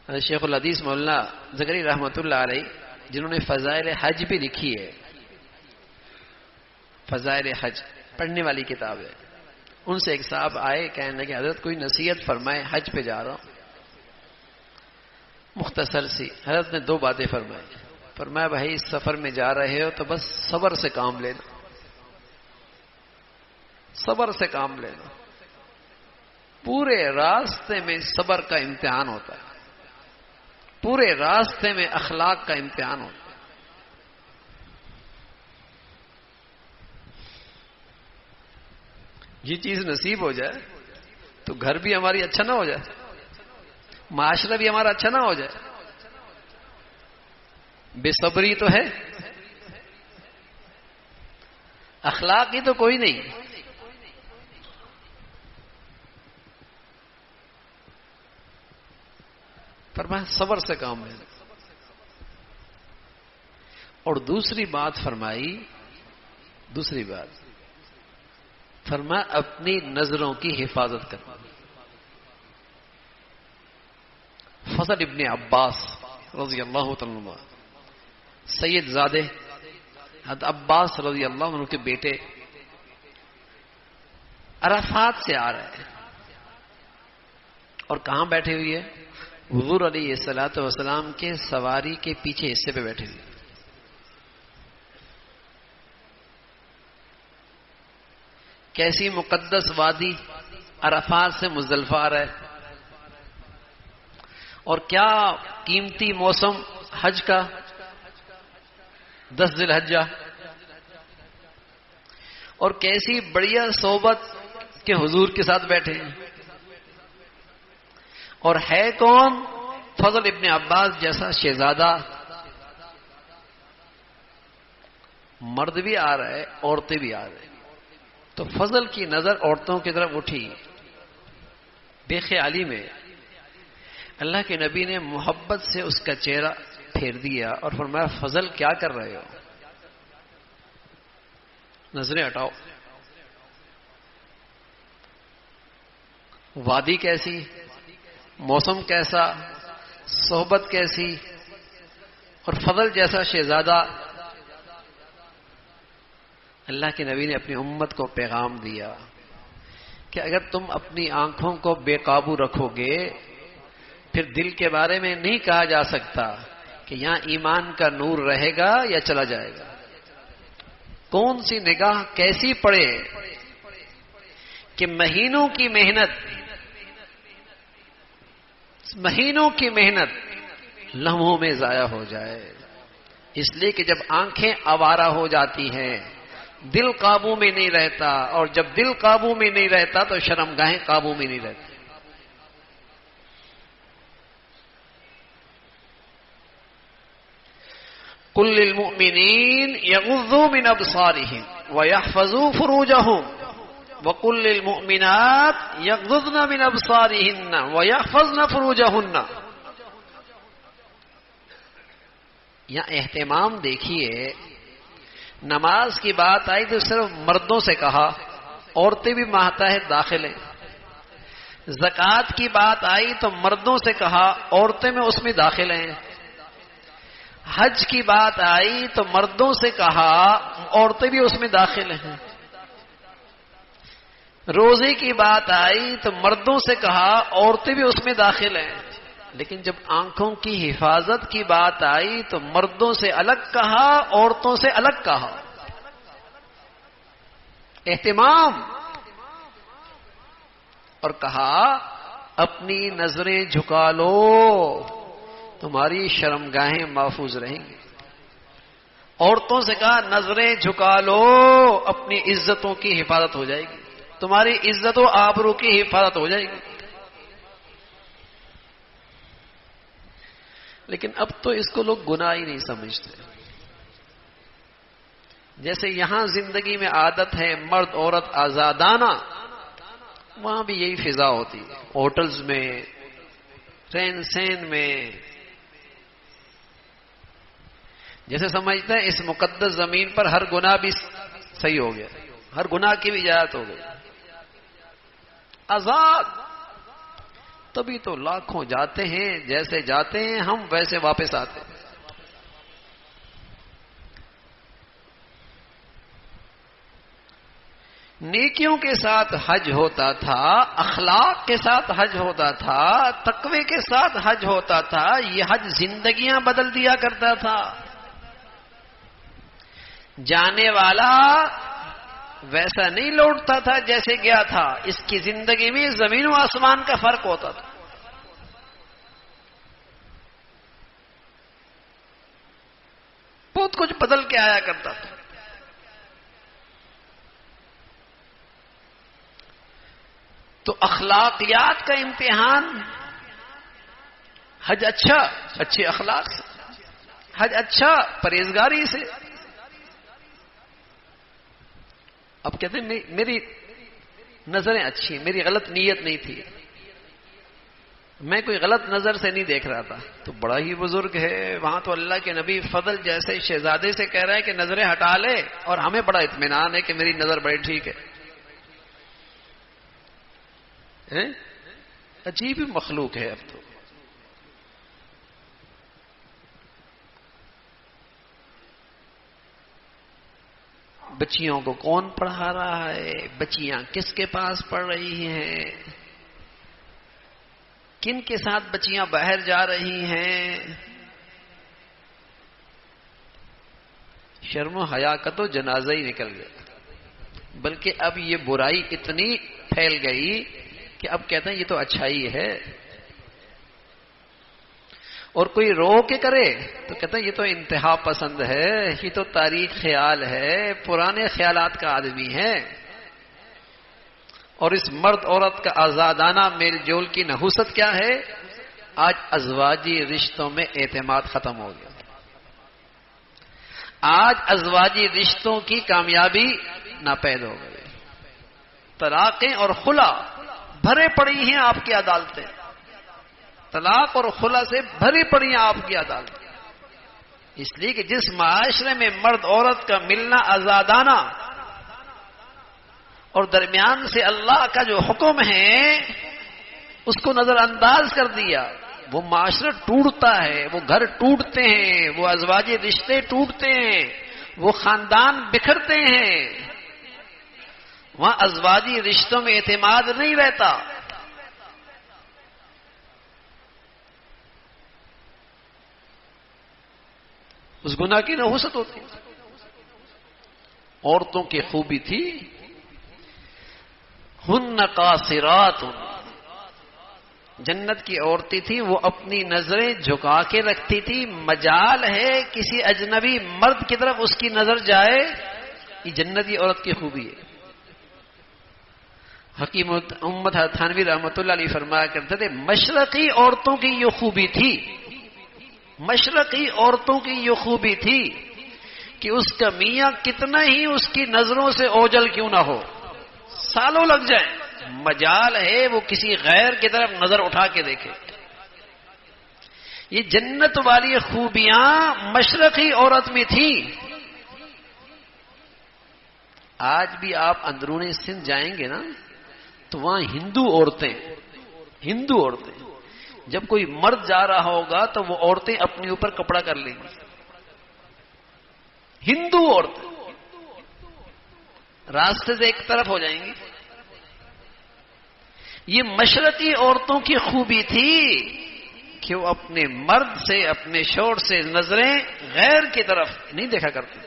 A: شیخ الحدیث مولانا زکریا رحمۃ اللہ علیہ، جنہوں نے فضائل حج بھی لکھی ہے، فضائل حج پڑھنے والی کتاب ہے، ان سے ایک صاحب آئے، کہنے لگے حضرت کوئی نصیحت فرمائے، حج پہ جا رہا ہوں. مختصر سی حضرت نے 2 باتیں فرمایا بھائی اس سفر میں جا رہے ہو تو بس صبر سے کام لینا، صبر سے کام لینا. پورے راستے میں صبر کا امتحان ہوتا ہے، پورے راستے میں اخلاق کا امتحان ہوتا ہے. یہ چیز نصیب ہو جائے تو گھر بھی ہماری اچھا نہ ہو جائے، معاشرہ بھی ہمارا اچھا نہ ہو جائے. بے صبری تو ہے، اخلاق ہی تو کوئی نہیں. فرمایا صبر سے کام لینا. اور دوسری بات فرمایا اپنی نظروں کی حفاظت کرنا. فضل ابن عباس رضی اللہ تعالی عنہ، سید زادے حضرت عباس رضی اللہ عنہ کے بیٹے، عرفات سے آ رہے ہیں اور کہاں بیٹھے ہوئے ہیں؟ حضور علیہ الصلوۃ والسلام کے سواری کے پیچھے حصے پہ بیٹھے ہوئے. کیسی مقدس وادی عرفات سے مزدلفہ آ رہا ہے، اور کیا قیمتی موسم حج کا، 10 ذی الحجہ، اور کیسی بڑھیا صحبت کے حضور کے ساتھ بیٹھے ہیں. اور ہے کون؟ فضل ابن عباس جیسا شہزادہ. مرد بھی آ رہا ہے، عورتیں بھی آ رہے ہیں. تو فضل کی نظر عورتوں کی طرف اٹھی، بے خیالی میں اللہ کے نبی نے محبت سے اس کا چہرہ پھیر دیا اور فرمایا فضل کیا کر رہے ہو، نظریں ہٹاؤ. وادی کیسی، موسم کیسا، صحبت کیسی، اور فضل جیسا شہزادہ. اللہ کے نبی نے اپنی امت کو پیغام دیا کہ اگر تم اپنی آنکھوں کو بے قابو رکھو گے پھر دل کے بارے میں نہیں کہا جا سکتا کہ یہاں ایمان کا نور رہے گا یا چلا جائے گا. کون سی نگاہ کیسی پڑے کہ مہینوں کی محنت لمحوں میں ضائع ہو جائے. اس لیے کہ جب آنکھیں آوارہ ہو جاتی ہیں دل قابو میں نہیں رہتا، اور جب دل قابو میں نہیں رہتا تو شرمگاہیں قابو میں نہیں رہتی۔ قل للمؤمنین یغضوا من ابصارہم ویحفظوا فروجہم وقل للمؤمنات یغضضن من ابصارہن ویحفظن فروجہن۔ یہاں اہتمام دیکھیے، نماز کی بات آئی تو صرف مردوں سے کہا، عورتیں بھی ماتحت داخل ہیں۔ زکوٰۃ کی بات آئی تو مردوں سے کہا، عورتیں میں اس میں داخل ہیں۔ حج کی بات آئی تو مردوں سے کہا، عورتیں بھی اس میں داخل ہیں۔ روزے کی بات آئی تو مردوں سے کہا، عورتیں بھی اس میں داخل ہیں۔ لیکن جب آنکھوں کی حفاظت کی بات آئی تو مردوں سے الگ کہا، عورتوں سے الگ کہا۔ اہتمام، اور کہا اپنی نظریں جھکا لو، تمہاری شرمگاہیں محفوظ رہیں گی۔ عورتوں سے کہا نظریں جھکا لو، اپنی عزتوں کی حفاظت ہو جائے گی، تمہاری عزت و آبرو کی حفاظت ہو جائے گی۔ لیکن اب تو اس کو لوگ گناہ ہی نہیں سمجھتے۔ جیسے یہاں زندگی میں عادت ہے مرد عورت آزادانہ، وہاں بھی یہی فضا ہوتی ہے، ہوٹلز میں، رہن سہن میں۔ جیسے سمجھتے ہیں اس مقدس زمین پر ہر گناہ بھی صحیح ہو گیا، ہر گناہ کی بھی اجازت ہو گئی۔ آزاد، تبھی تو لاکھوں جاتے ہیں، جیسے جاتے ہیں ہم ویسے واپس آتے ہیں۔ نیکیوں کے ساتھ حج ہوتا تھا، اخلاق کے ساتھ حج ہوتا تھا، تقوی کے ساتھ حج ہوتا تھا۔ یہ حج زندگیاں بدل دیا کرتا تھا۔ جانے والا ویسا نہیں لوٹتا تھا جیسے گیا تھا، اس کی زندگی میں زمین و آسمان کا فرق ہوتا تھا۔ بہت کچھ بدل کے آیا کرتا تھا۔ تو اخلاقیات کا امتحان، حج اچھا اچھے اخلاق سے، حج اچھا پرہیزگاری سے۔ اب کہتے ہیں میری نظریں اچھی، میری غلط نیت نہیں تھی، میں کوئی غلط نظر سے نہیں دیکھ رہا تھا۔ تو بڑا ہی بزرگ ہے، وہاں تو اللہ کے نبی فضل جیسے شہزادے سے کہہ رہا ہے کہ نظریں ہٹا لے، اور ہمیں بڑا اطمینان ہے کہ میری نظر بڑی ٹھیک ہے۔ عجیب مخلوق ہے اب تو۔ بچیوں کو کون پڑھا رہا ہے، بچیاں کس کے پاس پڑھ رہی ہیں، کن کے ساتھ بچیاں باہر جا رہی ہیں۔ شرم و حیا کا تو جنازہ ہی نکل گیا، بلکہ اب یہ برائی اتنی پھیل گئی کہ اب کہتے ہیں یہ تو اچھائی ہے، اور کوئی رو کے کرے تو کہتا ہے یہ تو انتہا پسند ہے، یہ تو تاریخ خیال ہے، پرانے خیالات کا آدمی ہے۔ اور اس مرد عورت کا آزادانہ میل جول کی نحوست کیا ہے؟ آج ازواجی رشتوں میں اعتماد ختم ہو گیا، آج ازواجی رشتوں کی کامیابی ناپید ہو گئی، طلاقیں اور خلا بھرے پڑی ہیں آپ کی عدالتیں، طلاق اور خلا سے بھری پڑی ہیں آپ کی عدالتیں۔ اس لیے کہ جس معاشرے میں مرد عورت کا ملنا آزادانہ اور درمیان سے اللہ کا جو حکم ہے اس کو نظر انداز کر دیا، وہ معاشرہ ٹوٹتا ہے، وہ گھر ٹوٹتے ہیں، وہ ازواجی رشتے ٹوٹتے ہیں، وہ خاندان بکھرتے ہیں، وہاں ازواجی رشتوں میں اعتماد نہیں رہتا۔ اس گناہ کی نحوست ہوتی۔ عورتوں کی خوبی تھی ہن قاصرات، جنت کی عورتیں تھی وہ اپنی نظریں جھکا کے رکھتی تھی، مجال ہے کسی اجنبی مرد کی طرف اس کی نظر جائے یہ جنتی عورت کی خوبی ہے. حکیم امت تھانوی رحمۃ اللہ علیہ فرمایا کرتے تھے مشرقی عورتوں کی یہ خوبی تھی، مشرقی عورتوں کی یہ خوبی تھی کہ اس کا میاں کتنا ہی اس کی نظروں سے اوجل کیوں نہ ہو، سالوں لگ جائیں، مجال ہے وہ کسی غیر کی طرف نظر اٹھا کے دیکھے. یہ جنت والی خوبیاں مشرقی عورت میں تھی. آج بھی آپ اندرون سندھ جائیں گے نا تو وہاں ہندو عورتیں جب کوئی مرد جا رہا ہوگا تو وہ عورتیں اپنے اوپر کپڑا کر لیں گی. ہندو عورتیں راستے سے ایک طرف ہو جائیں گی. یہ مشرقی عورتوں کی خوبی تھی کہ وہ اپنے مرد سے، اپنے شوہر سے نظریں غیر کی طرف نہیں دیکھا کرتے.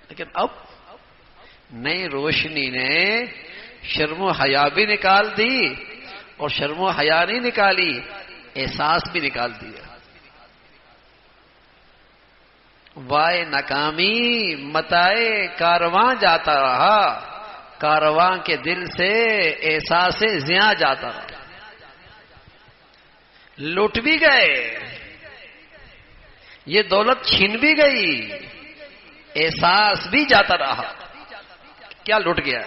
A: لیکن اب نئی روشنی نے شرم و حیا بھی نکال دی، اور شرم و حیا نہیں نکالی، احساس بھی نکال دیا. وائے ناکامی متائے کارواں جاتا رہا، کارواں کے دل سے احساس زیاں جاتا رہا. لوٹ بھی گئے، یہ دولت چھین بھی گئی، احساس بھی جاتا رہا. کیا لوٹ گیا؟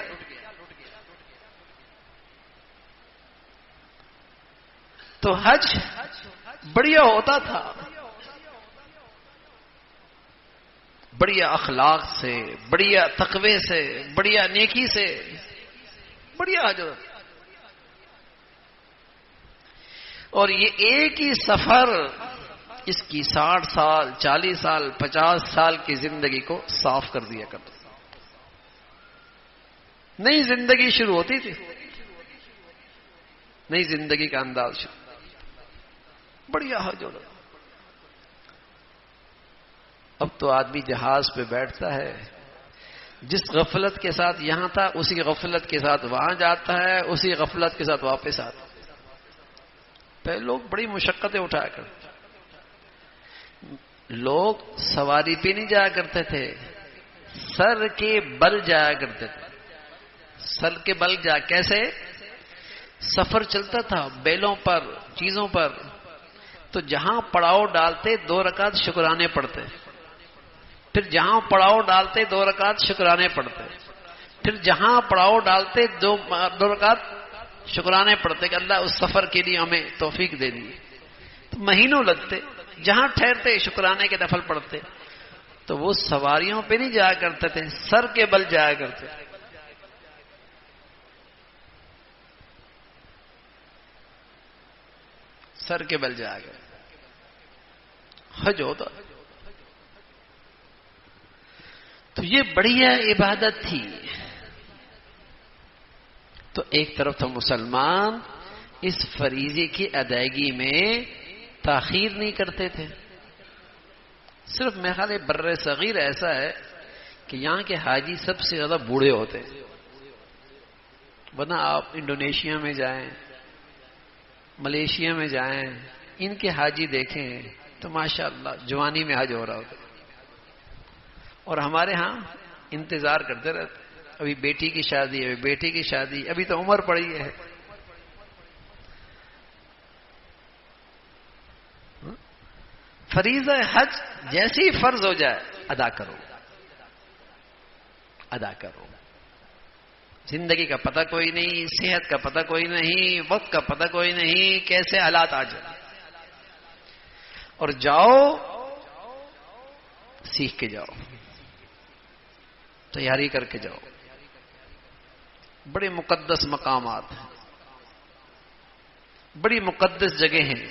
A: تو حج بڑھیا ہوتا تھا، بڑھیا اخلاق سے، بڑھیا تقوی سے، بڑھیا نیکی سے، بڑھیا حج ہوتا. اور یہ ایک ہی سفر اس کی 60 سال، 40 سال، 50 سال کی زندگی کو صاف کر دیا کرتا. نئی زندگی شروع ہوتی تھی، نئی زندگی کا انداز شروع. بڑھیا حج ہوتا. اب تو آدمی جہاز پہ بیٹھتا ہے، جس غفلت کے ساتھ یہاں تھا اسی غفلت کے ساتھ وہاں جاتا ہے، اسی غفلت کے ساتھ واپس آتا. پہلے لوگ بڑی مشقتیں اٹھایا کرتے، لوگ سواری پہ نہیں جایا کرتے تھے، سر کے بل جایا کرتے تھے. سر کے بل جا کیسے؟ سفر چلتا تھا بیلوں پر، چیزوں پر، تو جہاں پڑاؤ ڈالتے 2 رکعت شکرانے پڑتے، پھر جہاں پڑاؤ ڈالتے 2 رکعت شکرانے پڑتے، پھر جہاں پڑاؤ ڈالتے 2 رکعت شکرانے پڑتے کہ اللہ اس سفر کے لیے ہمیں توفیق دے دی. تو مہینوں لگتے، جہاں ٹھہرتے شکرانے کے نفل پڑتے. تو وہ سواریوں پہ نہیں جایا کرتے تھے، سر کے بل جایا کرتے. سر کے بل جایا کرتے. حج ہوتا. تو یہ بڑھیا عبادت تھی. تو ایک طرف تو مسلمان اس فریضے کی ادائیگی میں تاخیر نہیں کرتے تھے. صرف میرے خیال ہے بر صغیر ایسا ہے کہ یہاں کے حاجی سب سے زیادہ بوڑھے ہوتے ہیں، ورنہ آپ انڈونیشیا میں جائیں، ملیشیا میں جائیں، ان کے حاجی دیکھیں تو ماشاءاللہ جوانی میں حج ہو رہا ہوتا. اور ہمارے ہاں انتظار کرتے رہتے، ابھی بیٹی کی شادی، ابھی بیٹی کی شادی، ابھی تو عمر پڑی ہے. فریضہ حج جیسے ہی فرض ہو جائے ادا کرو، ادا کرو. زندگی کا پتہ کوئی نہیں، صحت کا پتہ کوئی نہیں، وقت کا پتہ کوئی نہیں، کیسے حالات آ جائیں. اور جاؤ، سیکھ کے جاؤ، تیاری کر کے جاؤ. بڑے مقدس مقامات ہیں، بڑی مقدس جگہ ہیں.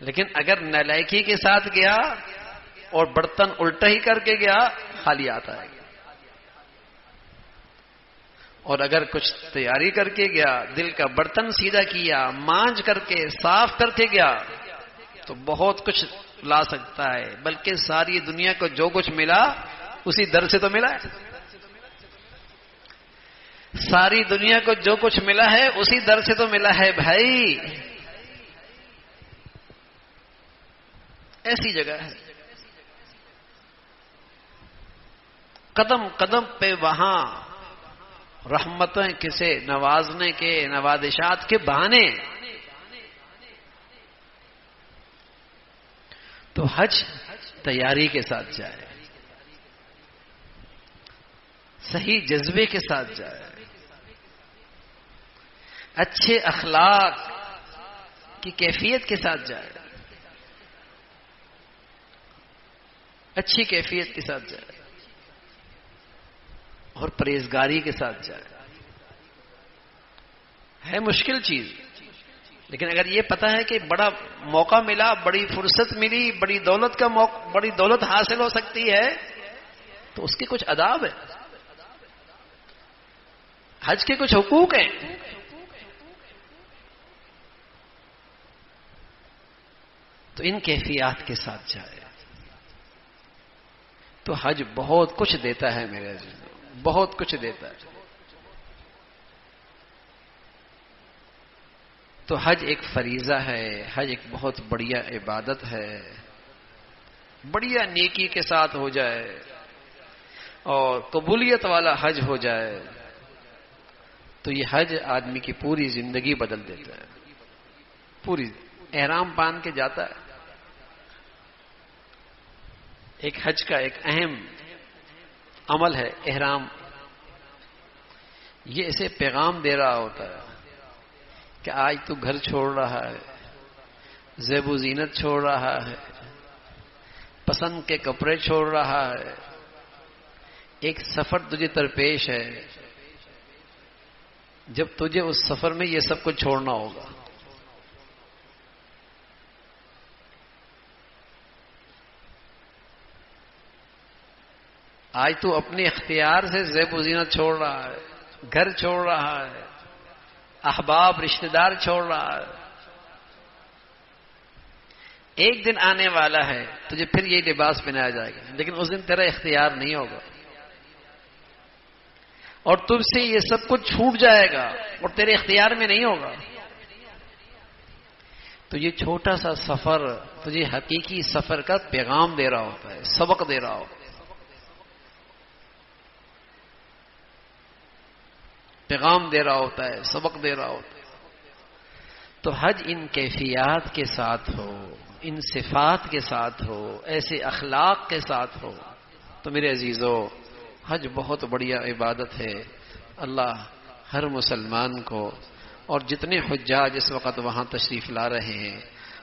A: لیکن اگر نالائکی کے ساتھ گیا اور برتن الٹا ہی کر کے گیا، خالی آتا ہے. اور اگر کچھ تیاری کر کے گیا، دل کا برتن سیدھا کیا، مانج کر کے صاف کر کے گیا، تو بہت کچھ لا سکتا ہے. بلکہ ساری دنیا کو جو کچھ ملا اسی در سے تو ملا ہے. ساری دنیا کو جو کچھ ملا ہے اسی در سے تو ملا ہے بھائی. ایسی جگہ ہے. قدم قدم پہ وہاں رحمتیں کسے نوازنے کے، نوازشات کے بہانے. تو حج تیاری کے ساتھ جائے، صحیح جذبے کے ساتھ جائے، اچھے اخلاق کی کیفیت کے ساتھ جائے، اچھی کیفیت کے ساتھ جائے اور پرہیزگاری کے ساتھ جائے. ہے مشکل چیز، لیکن اگر یہ پتہ ہے کہ بڑا موقع ملا، بڑی فرصت ملی، بڑی دولت حاصل ہو سکتی ہے، تو اس کے کچھ آداب ہیں، حج کے کچھ حقوق ہیں. تو ان کیفیات کے ساتھ جائے تو حج بہت کچھ دیتا ہے میرے عزیزوں، بہت کچھ دیتا ہے. تو حج ایک فریضہ ہے، حج ایک بہت بڑھیا عبادت ہے. بڑھیا نیکی کے ساتھ ہو جائے اور قبولیت والا حج ہو جائے تو یہ حج آدمی کی پوری زندگی بدل دیتا ہے. پوری احرام باندھ کے جاتا ہے. ایک حج کا ایک اہم عمل ہے احرام. یہ اسے پیغام دے رہا ہوتا ہے کہ آج تو گھر چھوڑ رہا ہے، زیب و زینت چھوڑ رہا ہے، پسند کے کپڑے چھوڑ رہا ہے. ایک سفر تجھے درپیش ہے، جب تجھے اس سفر میں یہ سب کچھ چھوڑنا ہوگا. آج تو اپنے اختیار سے زیب و زینت چھوڑ رہا ہے، گھر چھوڑ رہا ہے، احباب رشتہ دار چھوڑ رہا ہے. ایک دن آنے والا ہے تجھے پھر یہ لباس پہنایا جائے گا، لیکن اس دن تیرا اختیار نہیں ہوگا اور تجھ سے یہ سب کچھ چھوٹ جائے گا اور تیرے اختیار میں نہیں ہوگا. تو یہ چھوٹا سا سفر تجھے حقیقی سفر کا پیغام دے رہا ہوتا ہے، سبق دے رہا ہوتا ہے، پیغام دے رہا ہوتا ہے، سبق دے رہا ہوتا ہے. تو حج ان کیفیات کے ساتھ ہو، ان صفات کے ساتھ ہو، ایسے اخلاق کے ساتھ ہو تو میرے عزیزو حج بہت بڑھیا عبادت ہے. اللہ ہر مسلمان کو اور جتنے حجاج اس وقت وہاں تشریف لا رہے ہیں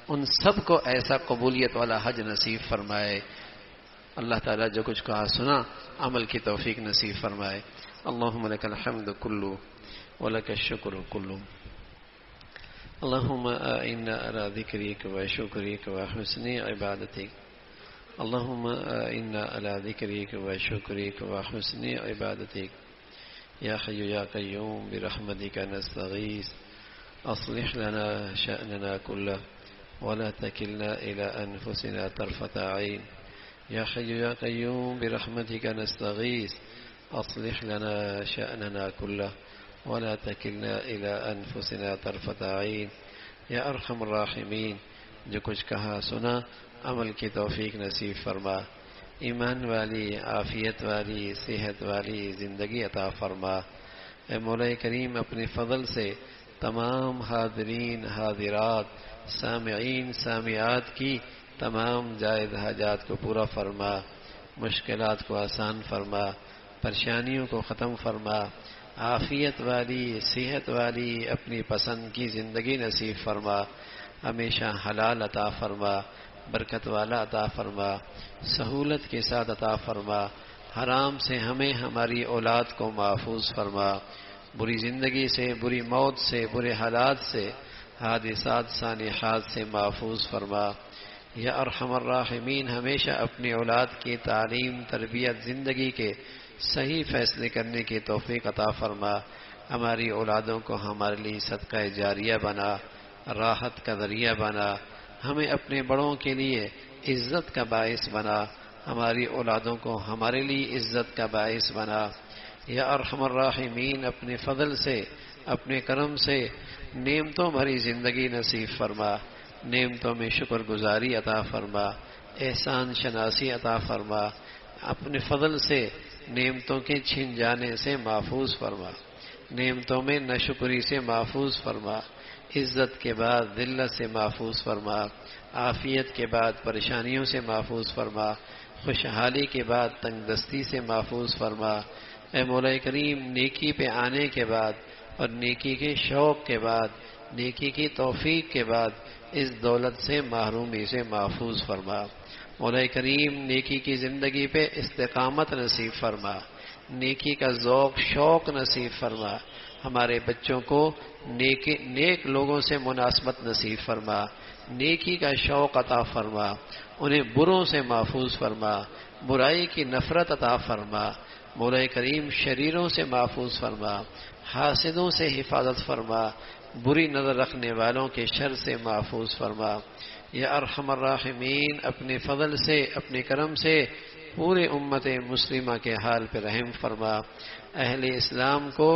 A: ان سب کو ایسا قبولیت والا حج نصیب فرمائے. اللہ تعالیٰ جو کچھ کہا سنا عمل کی توفیق نصیب فرمائے. اللهم لك الحمد كله ولك الشكر كله. اللهم إنا على ذكرك وشكرك وحسن عبادتك. اللهم إنا على ذكرك وشكرك وحسن عبادتك. يا حي يا قيوم برحمتك نستغيث أصلح لنا شأننا كله ولا تكلنا إلى أنفسنا طرفة عين. يا حي يا قيوم برحمتك نستغيث أصلح لنا شأننا كله ولا تكلنا إلى أنفسنا طرفة عين. یا ارحم الراحمین جو کچھ کہا سنا عمل کی توفیق نصیب فرما. ایمان والی، عافیت والی، صحت والی زندگی عطا فرما. اے مولا کریم اپنے فضل سے تمام حاضرین حاضرات سامعین سامعات کی تمام جائز حاجات کو پورا فرما، مشکلات کو آسان فرما، پریشانیوں کو ختم فرما. عافیت والی صحت والی اپنی پسند کی زندگی نصیب فرما. ہمیشہ حلال عطا فرما، برکت والا عطا فرما، سہولت کے ساتھ عطا فرما. حرام سے ہمیں ہماری اولاد کو محفوظ فرما. بری زندگی سے، بری موت سے، برے حالات سے، حادثات سانحات سے محفوظ فرما. یا ارحم الراحمین ہمیشہ اپنی اولاد کی تعلیم تربیت زندگی کے صحیح فیصلے کرنے کی توفیق عطا فرما. ہماری اولادوں کو ہمارے لیے صدقہ جاریہ بنا، راحت کا ذریعہ بنا. ہمیں اپنے بڑوں کے لیے عزت کا باعث بنا، ہماری اولادوں کو ہمارے لیے عزت کا باعث بنا. یا ارحم الراحمین اپنے فضل سے، اپنے کرم سے نعمتوں بھری زندگی نصیب فرما. نعمتوں میں شکر گزاری عطا فرما، احسان شناسی عطا فرما. اپنے فضل سے نعمتوں کے چھن جانے سے محفوظ فرما، نعمتوں میں ناشکری سے محفوظ فرما، عزت کے بعد ذلت سے محفوظ فرما، عافیت کے بعد پریشانیوں سے محفوظ فرما، خوشحالی کے بعد تنگ دستی سے محفوظ فرما۔ اے مولا کریم، نیکی پہ آنے کے بعد اور نیکی کے شوق کے بعد، نیکی کی توفیق کے بعد اس دولت سے محرومی سے محفوظ فرما۔ مولا کریم، نیکی کی زندگی پہ استقامت نصیب فرما، نیکی کا ذوق شوق نصیب فرما، ہمارے بچوں کو نیک لوگوں سے مناسبت نصیب فرما، نیکی کا شوق عطا فرما، انہیں بروں سے محفوظ فرما، برائی کی نفرت عطا فرما۔ مولا کریم، شریروں سے محفوظ فرما، حاسدوں سے حفاظت فرما، بری نظر رکھنے والوں کے شر سے محفوظ فرما۔ یا ارحم الراحمین، اپنے فضل سے اپنے کرم سے پورے امت مسلمہ کے حال پہ رحم فرما، اہل اسلام کو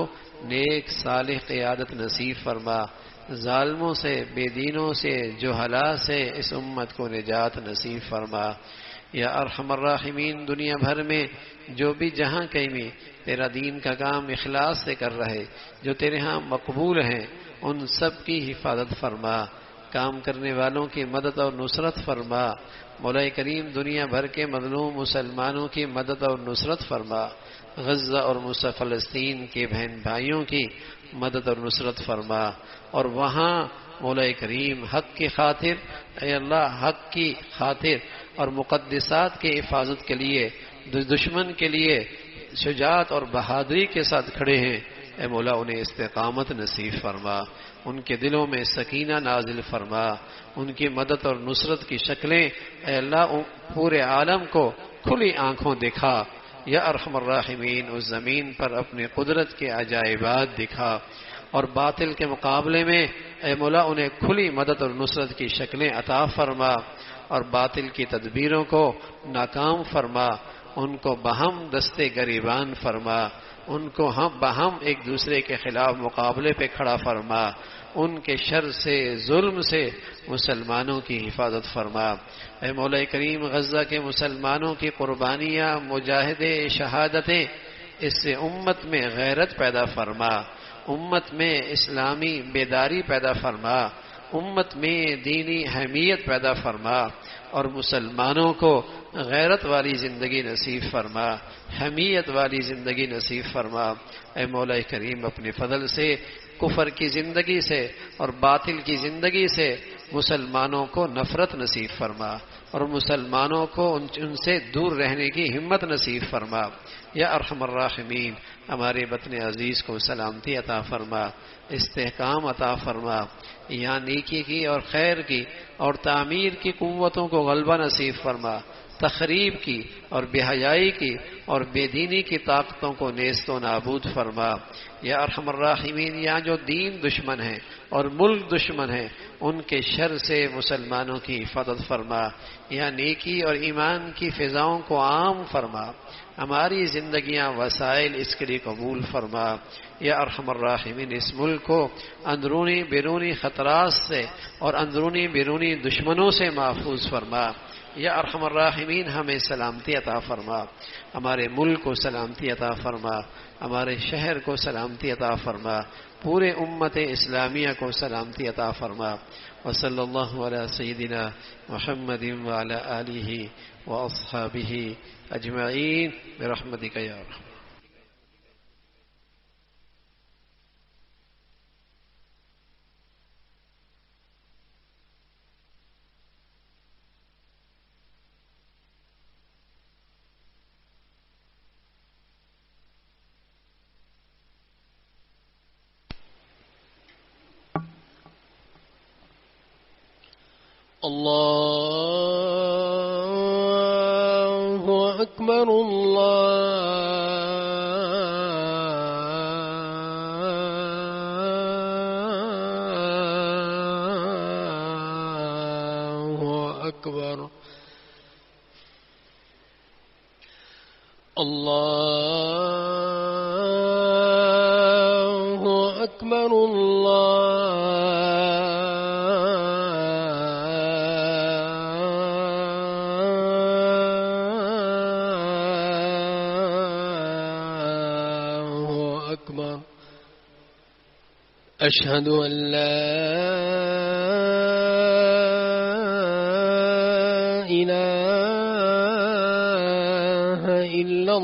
A: نیک صالح قیادت نصیب فرما، ظالموں سے، بے دینوں سے، جہلاء سے اس امت کو نجات نصیب فرما۔ یا ارحم الراحمین، دنیا بھر میں جو بھی جہاں کہیں بھی تیرا دین کا کام اخلاص سے کر رہے، جو تیرے ہاں مقبول ہیں، ان سب کی حفاظت فرما، کام کرنے والوں کی مدد اور نصرت فرما۔ مولا کریم، دنیا بھر کے مظلوم مسلمانوں کی مدد اور نصرت فرما، غزہ اور فلسطین کے بہن بھائیوں کی مدد اور نصرت فرما، اور وہاں مولا کریم حق کی خاطر، اے اللہ، حق کی خاطر اور مقدسات کی حفاظت کے لیے دشمن کے لیے شجاعت اور بہادری کے ساتھ کھڑے ہیں، اے مولا انہیں استقامت نصیب فرما، ان کے دلوں میں سکینہ نازل فرما، ان کی مدد اور نصرت کی شکلیں اے اللہ پورے عالم کو کھلی آنکھوں دکھا۔ یا ارحم الراحمین، اس زمین پر اپنے قدرت کے عجائبات دکھا، اور باطل کے مقابلے میں اے مولا انہیں کھلی مدد اور نصرت کی شکلیں عطا فرما، اور باطل کی تدبیروں کو ناکام فرما، ان کو بہم دستے گریبان فرما، ان کو ہم بہم ایک دوسرے کے خلاف مقابلے پہ کھڑا فرما، ان کے شر سے، ظلم سے مسلمانوں کی حفاظت فرما۔ اے مولا کریم، غزہ کے مسلمانوں کی قربانیاں، مجاہدے، شہادتیں، اس سے امت میں غیرت پیدا فرما، امت میں اسلامی بیداری پیدا فرما، امت میں دینی حمیت پیدا فرما، اور مسلمانوں کو غیرت والی زندگی نصیب فرما، حمیت والی زندگی نصیب فرما۔ اے مولا کریم، اپنے فضل سے کفر کی زندگی سے اور باطل کی زندگی سے مسلمانوں کو نفرت نصیب فرما، اور مسلمانوں کو ان سے دور رہنے کی ہمت نصیب فرما۔ یا ارحم الراحمین، ہمارے وطن عزیز کو سلامتی عطا فرما، استحکام عطا فرما، یہاں نیکی کی اور خیر کی اور تعمیر کی قوتوں کو غلبہ نصیب فرما، تخریب کی اور بے حیائی کی اور بے دینی کی طاقتوں کو نیست و نابود فرما۔ یا ارحم الراحمین، یہاں جو دین دشمن ہیں اور ملک دشمن ہیں، ان کے شر سے مسلمانوں کی حفاظت فرما، یہاں نیکی اور ایمان کی فضاؤں کو عام فرما، ہماری زندگیاں وسائل اس کے لیے قبول فرما۔ یا ارحم الراحمین، اس ملک کو اندرونی بیرونی خطرات سے اور اندرونی بیرونی دشمنوں سے محفوظ فرما۔ یا ارحم الراحمین، ہمیں سلامتی عطا فرما، ہمارے ملک کو سلامتی عطا فرما، ہمارے شہر کو سلامتی عطا فرما، پورے امت اسلامیہ کو سلامتی عطا فرما۔ وصلی اللہ علی سیدنا محمد وعلی آلہ واصحابہ اجمعین برحمتک یا ارحم۔
B: اللہ اکبر، اللہ اکبر، اللہ اکبر، أشهد أن لا إله إلا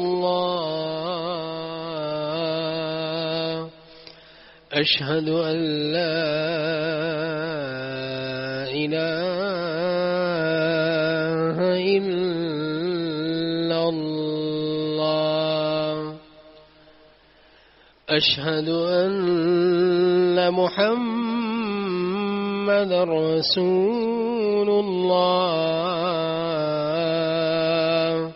B: الله أشهد أن لا إله إلا الله أشهد أن محمدًا رسول الله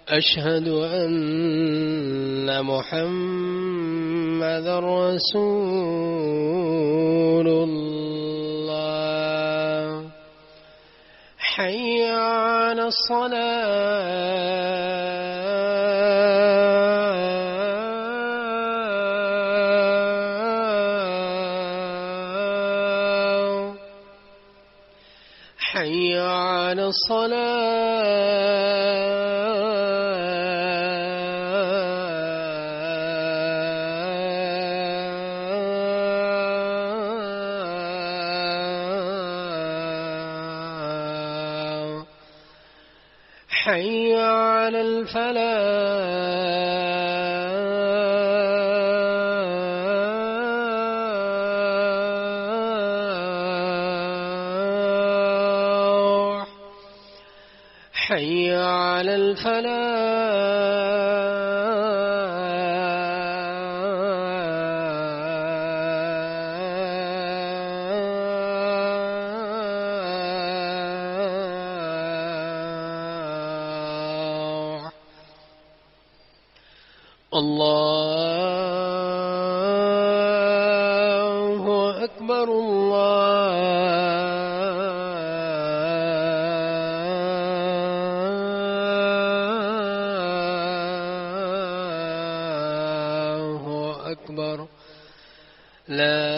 B: أشهد أن محمدًا رسول الله حي على الصلاة حي على الصلاة حي على الفلاح حي على الفلاح الله أكبر الله أكبر لا